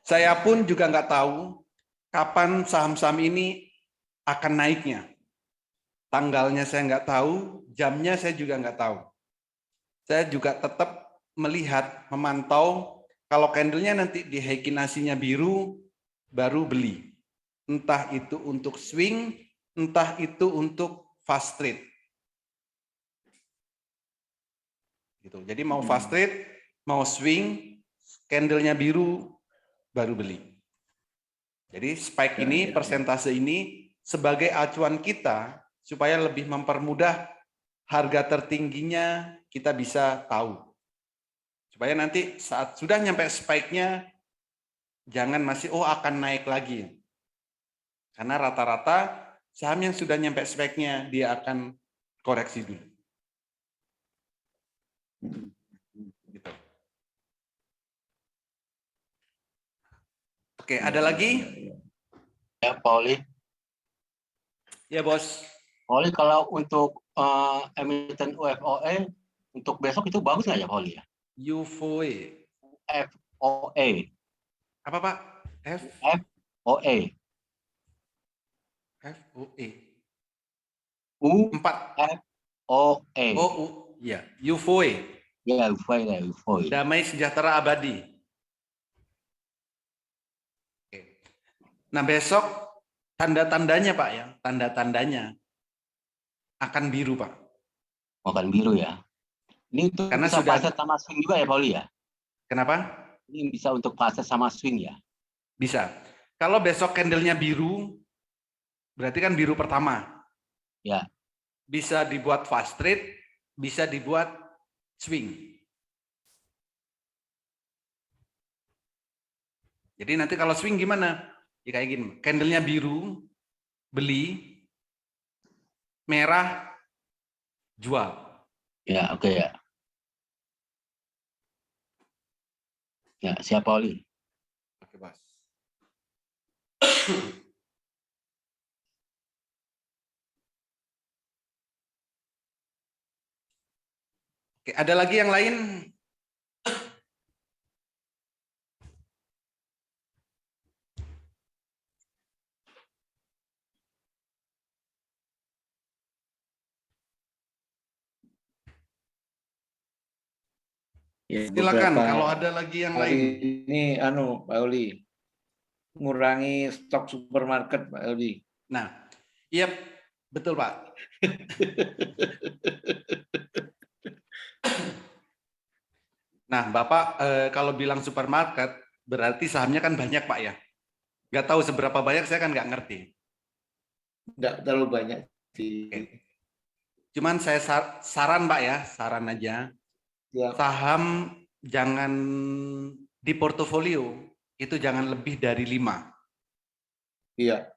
Saya pun juga nggak tahu kapan saham-saham ini akan naiknya. Tanggalnya saya nggak tahu, jamnya saya juga nggak tahu. Saya juga tetap melihat, memantau, kalau candle-nya nanti di Heikinasinya biru, baru beli. Entah itu untuk swing, entah itu untuk fast trade. Gitu. Jadi mau fast trade, mau swing, candle-nya biru, baru beli. Jadi spike ini, persentase ini sebagai acuan kita supaya lebih mempermudah harga tertingginya kita bisa tahu. Supaya nanti saat sudah nyampe spike-nya jangan masih akan naik lagi. Karena rata-rata saham yang sudah nyampe spike-nya dia akan koreksi dulu. Gitu. Oke, ada lagi? Ya, Pauli. Ya, Bos. Pauli, kalau untuk emiten UFOE untuk besok itu bagus nggak ya, Pauli ya? UFOE. FOE. Apa, Pak? FOE. FOE. U4. FOE. Oh, iya. UFOE. Ya, UFOE ya, UFOE. Damai sejahtera abadi. Oke. Nah, besok tanda-tandanya, Pak ya, tanda-tandanya akan biru, Pak. Akan biru ya. Ini untuk Karena bisa sudah fase sama swing juga ya, Pauli ya? Kenapa? Ini bisa untuk fase sama swing ya? Bisa. Kalau besok candle-nya biru, berarti kan biru pertama. Ya. Bisa dibuat fast trade, bisa dibuat swing. Jadi nanti kalau swing gimana? Ya kayak gini, candle-nya biru, beli, merah, jual. Ya, oke ya. Ya, siapa Oli? Oke, Bos. Oke, ada lagi yang lain? Ya, Silakan beberapa kalau ada lagi yang hari lain. ini Pak Oli, mengurangi stok supermarket Pak Oli. Nah, iya betul Pak. Nah, Bapak kalau bilang supermarket berarti sahamnya kan banyak Pak ya. Nggak tahu seberapa banyak, saya kan nggak ngerti. Nggak terlalu banyak sih. Cuman saya saran Pak ya, saran aja. Ya. Saham jangan di portofolio itu jangan lebih dari 5. Iya.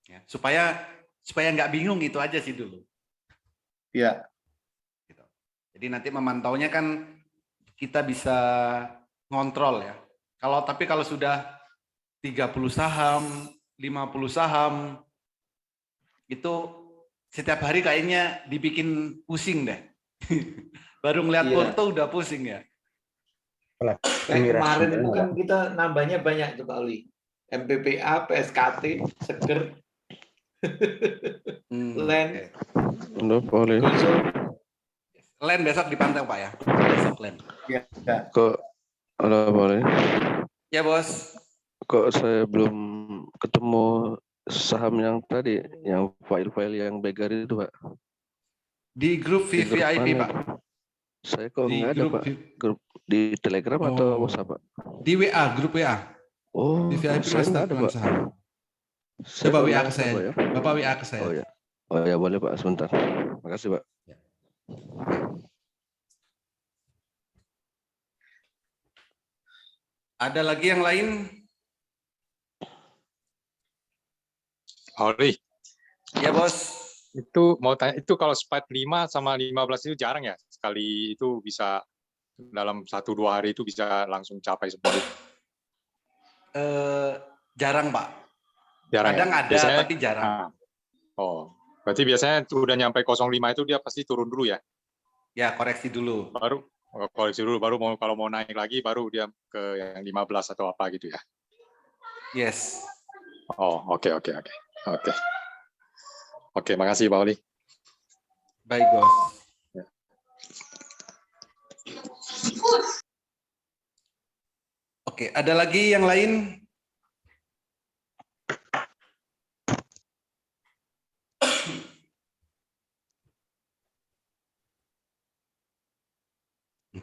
Ya, supaya nggak bingung itu aja sih dulu. Iya. Gitu. Jadi nanti memantaunya kan kita bisa ngontrol ya. Tapi kalau sudah 30 saham, 50 saham, itu setiap hari kayaknya dibikin pusing deh. Baru ngeliat porto udah pusing ya. Kayak kemarin itu kan kita nambahnya banyak tuh Pak Oli. MPPA, PSKT, Seger, Land. Land besok dipantau Pak ya. Besok Land. Ya. Kok halo boleh? Ya bos. Kok saya belum ketemu saham yang tadi, yang file-file yang begar itu Pak? Di grup VVIP Pak. Saya kok Di nggak ada grup Pak. Grup di Telegram atau WhatsApp Pak? Di WA, grup WA. Oh, VVIP saya Master nggak ada Plan Pak. Saham. Saya Coba kok WA nggak ke ada, saya. Pak, ya? Bapak WA ke saya. Oh ya. Oh ya boleh Pak, sebentar. Makasih Pak. Ada lagi yang lain? Oli. Ya bos. Itu mau tanya, itu kalau spike 5 sama 15 itu jarang ya? Sekali itu bisa dalam 1-2 hari itu bisa langsung capai semua itu? Jarang Pak. Jarang Kadang ya? ada Biasanya, tapi jarang. Oh, berarti biasanya udah nyampe 05 itu dia pasti turun dulu ya? Ya koreksi dulu. Baru koreksi dulu, baru kalau mau naik lagi baru dia ke yang 15 atau apa gitu ya? Yes. Oh, oke. Oke, makasih Pak Oli. Baik bos. Ya. Oke, ada lagi yang lain?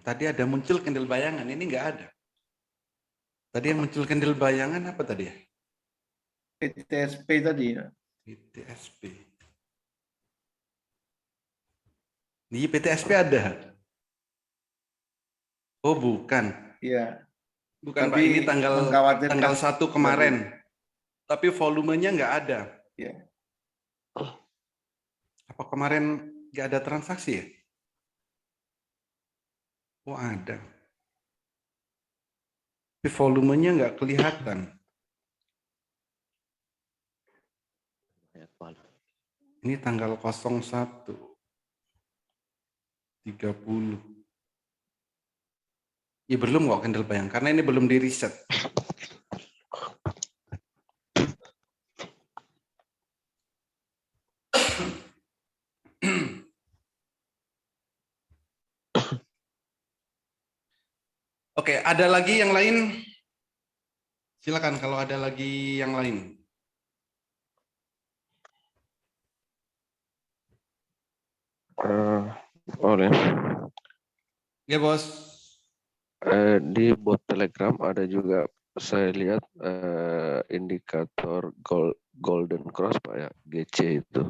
Tadi ada muncul candle bayangan, ini nggak ada. Tadi yang muncul candle bayangan apa tadi ya? PTSP tadi ya. PTSP. Di PTSP ada. Oh bukan. Iya. Bukan Pak, Tapi ini tanggal mengkhawatirkan 1 kemarin. Tapi volumenya nggak ada. Iya. Apa kemarin nggak ada transaksi ya? Oh ada. Tapi volumenya nggak kelihatan. Ini tanggal 01. 30. Ya belum kok candle bayang, karena ini belum di reset. Oke, ada lagi yang lain? Silakan kalau ada lagi yang lain. Boleh. Ya bos. Di bot Telegram ada juga saya lihat indikator golden cross Pak ya, GC itu.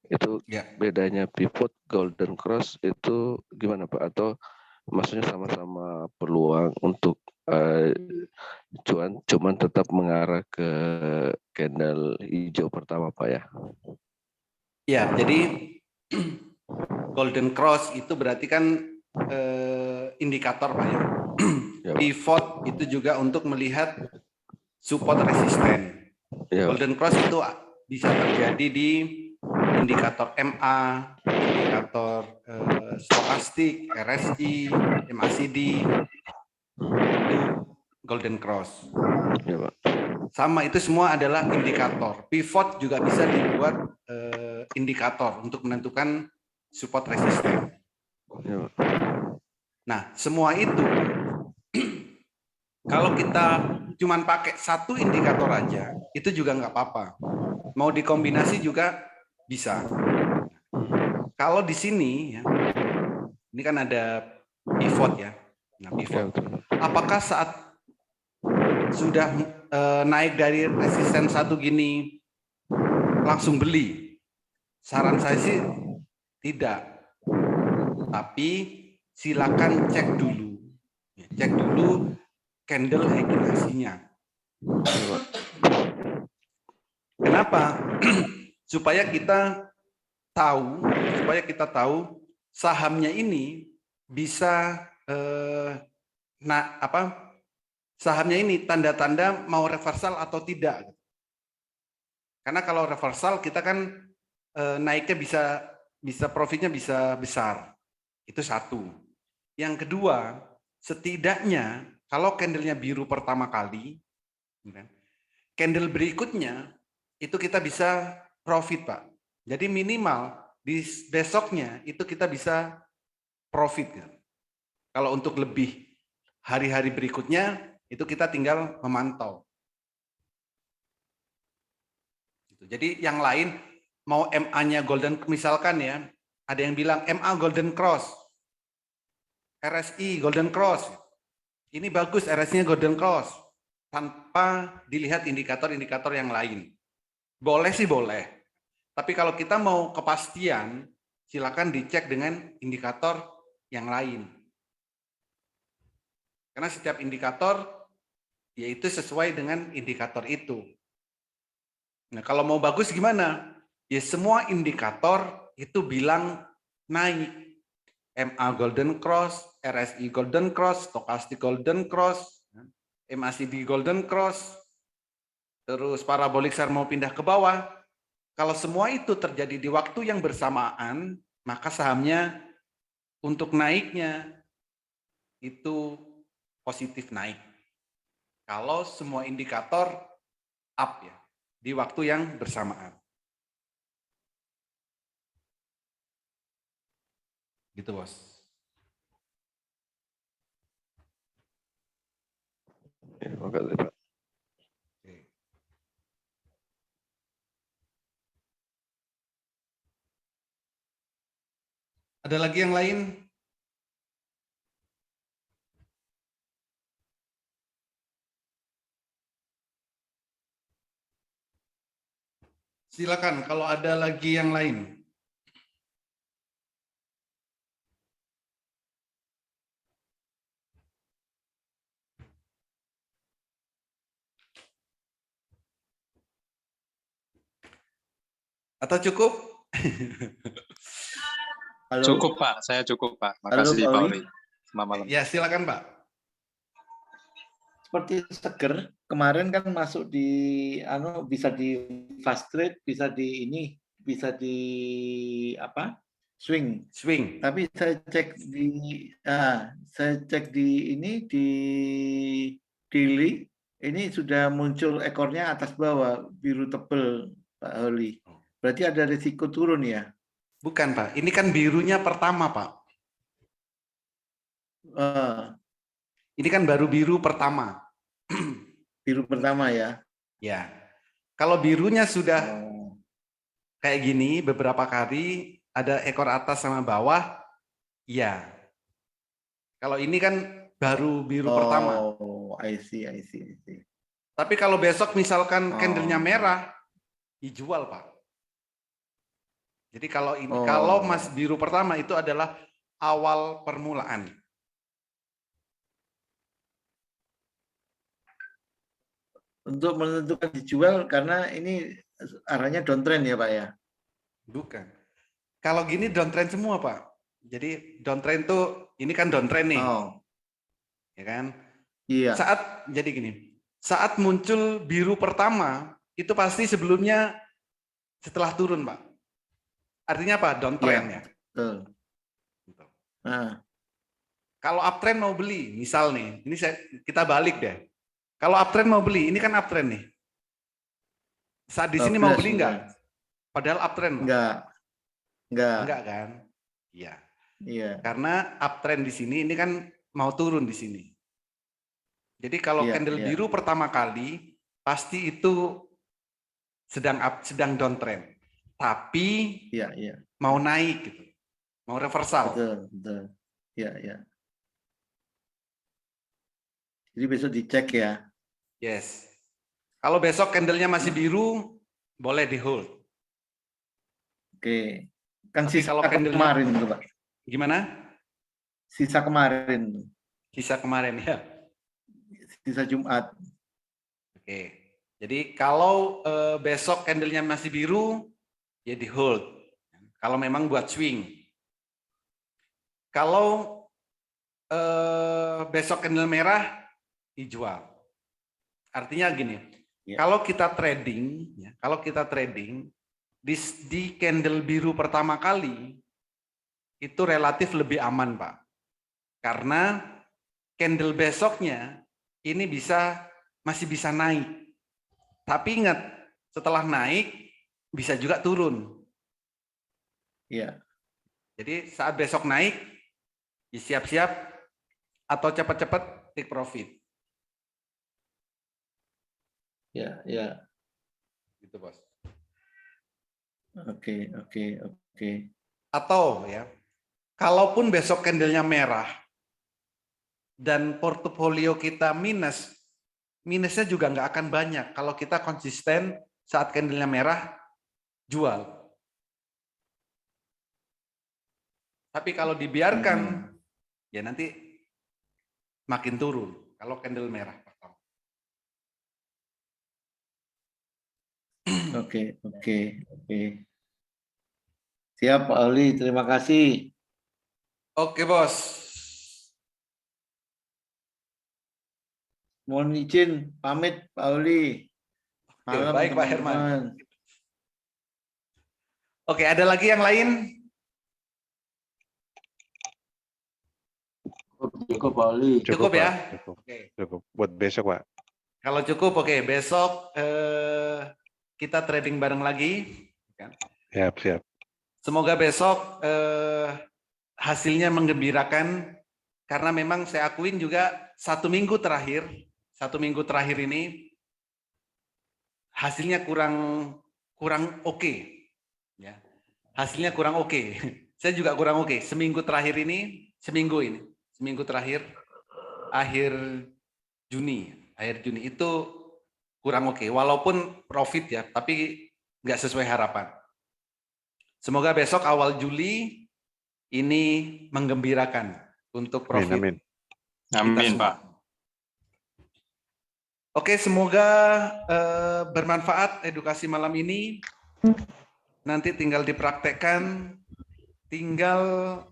Itu bedanya pivot golden cross itu gimana Pak? Atau maksudnya sama-sama peluang untuk cuman tetap mengarah ke candle hijau pertama Pak ya? Ya, jadi golden cross itu berarti kan indikator Pak ya. Pivot itu juga untuk melihat support resisten. Golden cross itu bisa terjadi di indikator MA, indikator stokastik, RSI, MACD, itu golden cross. Sama itu semua adalah indikator. Pivot juga bisa dibuat indikator untuk menentukan support resisten. Nah, semua itu kalau kita cuman pakai satu indikator aja, itu juga nggak apa-apa. Mau dikombinasi juga bisa. Kalau di sini, ya, ini kan ada pivot ya. Nah, pivot. Apakah saat sudah naik dari resisten satu gini langsung beli? Saran saya sih tidak. Tapi silakan cek dulu. Cek dulu candle agenasinya. Kenapa? supaya kita tahu sahamnya ini bisa sahamnya ini tanda-tanda mau reversal atau tidak. Karena kalau reversal kita kan naiknya bisa profitnya bisa besar. Itu satu. Yang kedua, setidaknya kalau candlenya biru pertama kali, candle berikutnya itu kita bisa profit, Pak. Jadi minimal di besoknya itu kita bisa profit. Kalau untuk lebih hari-hari berikutnya itu kita tinggal memantau. Jadi yang lain mau MA-nya golden, misalkan ya, ada yang bilang MA golden cross, RSI golden cross. Ini bagus RSI-nya golden cross tanpa dilihat indikator-indikator yang lain. Boleh sih boleh. Tapi kalau kita mau kepastian, silakan dicek dengan indikator yang lain. Karena setiap indikator yaitu sesuai dengan indikator itu. Nah, kalau mau bagus gimana? Ya semua indikator itu bilang naik. MA Golden Cross, RSI Golden Cross, Stochastic Golden Cross, MACD Golden Cross, terus parabolik SAR mau pindah ke bawah. Kalau semua itu terjadi di waktu yang bersamaan, maka sahamnya untuk naiknya itu positif naik. Kalau semua indikator up ya, di waktu yang bersamaan. Gitu, Bos. Ya, makasih, Pak. Ada lagi yang lain? Silakan kalau ada lagi yang lain. Atau cukup? Cukup Pak, saya cukup Pak. Makasih Pak Oli. Selamat malam. Ya silakan Pak. Seperti seger kemarin kan masuk di bisa di fast trade, bisa di swing. Tapi saya cek di daily ini sudah muncul ekornya atas bawah biru tebel Pak Oli. Berarti ada risiko turun ya? Bukan Pak, ini kan birunya pertama Pak. Ini kan baru biru pertama. Biru pertama ya? Ya. Kalau birunya sudah kayak gini beberapa kali, ada ekor atas sama bawah, ya. Kalau ini kan baru biru pertama. Oh, I see. Tapi kalau besok misalkan candlenya merah, dijual Pak. Jadi kalau ini kalau Mas biru pertama itu adalah awal permulaan. Untuk menentukan dijual karena ini arahnya downtrend ya Pak ya? Bukan. Kalau gini downtrend semua Pak. Jadi downtrend tuh ini kan downtrend nih. Ya kan? Iya. Jadi gini. Saat muncul biru pertama itu pasti sebelumnya setelah turun Pak. Artinya apa? Downtrend ya. Betul. Kalau uptrend mau beli, misal nih, ini kita balik deh. Kalau uptrend mau beli, ini kan uptrend nih. Saat di sini mau beli enggak? Padahal uptrend. Enggak Enggak kan? Iya. Iya. Karena uptrend di sini ini kan mau turun di sini. Jadi kalau Iya, candle iya. biru pertama kali pasti itu sedang downtrend. Tapi Iya, iya. mau naik gitu. Mau reversal. Betul, betul. Iya, iya. Jadi besok dicek ya. Yes. Kalau besok candlenya masih biru, boleh di hold. Oke. Kan Tapi sisa kalau candlenya kemarin tuh, Pak. gimana? Sisa kemarin. Sisa kemarin ya. Sisa Jumat. Oke. Jadi kalau besok candlenya masih biru, ya di hold. Kalau memang buat swing. Kalau besok candle merah, dijual. Artinya gini, kalau kita trading, di candle biru pertama kali itu relatif lebih aman, Pak. Karena candle besoknya ini masih bisa naik. Tapi ingat, setelah naik bisa juga turun. Iya. Jadi saat besok naik, ya siap-siap atau cepat-cepat take profit. Ya, ya. Gitu, Bos. Oke, oke, oke. Atau ya, kalaupun besok candlenya merah dan portofolio kita minusnya juga nggak akan banyak kalau kita konsisten saat candlenya merah jual. Tapi kalau dibiarkan, ya nanti makin turun kalau candle merah. Oke, oke, oke. Siap, Pak Oli. Terima kasih. Oke, Bos. Mohon izin pamit, Pak Oli. Oke, Malam, baik, Pak teman-teman. Herman. Oke, ada lagi yang lain? Cukup, Pak Oli. Cukup ya? Cukup. Oke. Cukup. Buat besok, Pak. Kalau cukup, oke. Besok kita trading bareng lagi. Siap, siap. Semoga besok hasilnya menggembirakan. Karena memang saya akuin juga satu minggu terakhir ini hasilnya kurang oke. Ya. Hasilnya kurang oke. Saya juga kurang oke. Seminggu terakhir akhir Juni itu kurang oke. Walaupun profit ya, tapi nggak sesuai harapan. Semoga besok awal Juli ini menggembirakan untuk profit. Amin, amin, Pak. Oke, semoga bermanfaat edukasi malam ini. Nanti tinggal dipraktekkan, tinggal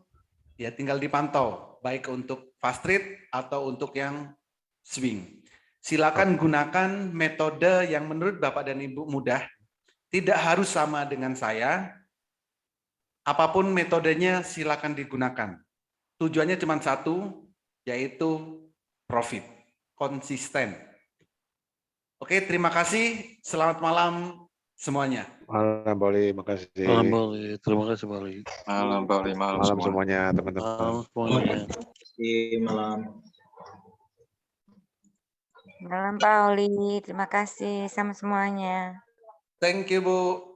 dipantau, baik untuk fast trade atau untuk yang swing. Silakan gunakan metode yang menurut Bapak dan Ibu mudah. Tidak harus sama dengan saya. Apapun metodenya silakan digunakan. Tujuannya cuma satu, yaitu profit, konsisten. Oke, terima kasih. Selamat malam semuanya. Malam, Pak Oli. Makasih. Malam, Pak Oli. Terima kasih, Pak Oli. Malam, Pak Oli. Malam semuanya, teman-teman. Malam semuanya. Malam. Malam Pak Oli, terima kasih sama semuanya. Thank you, Bu.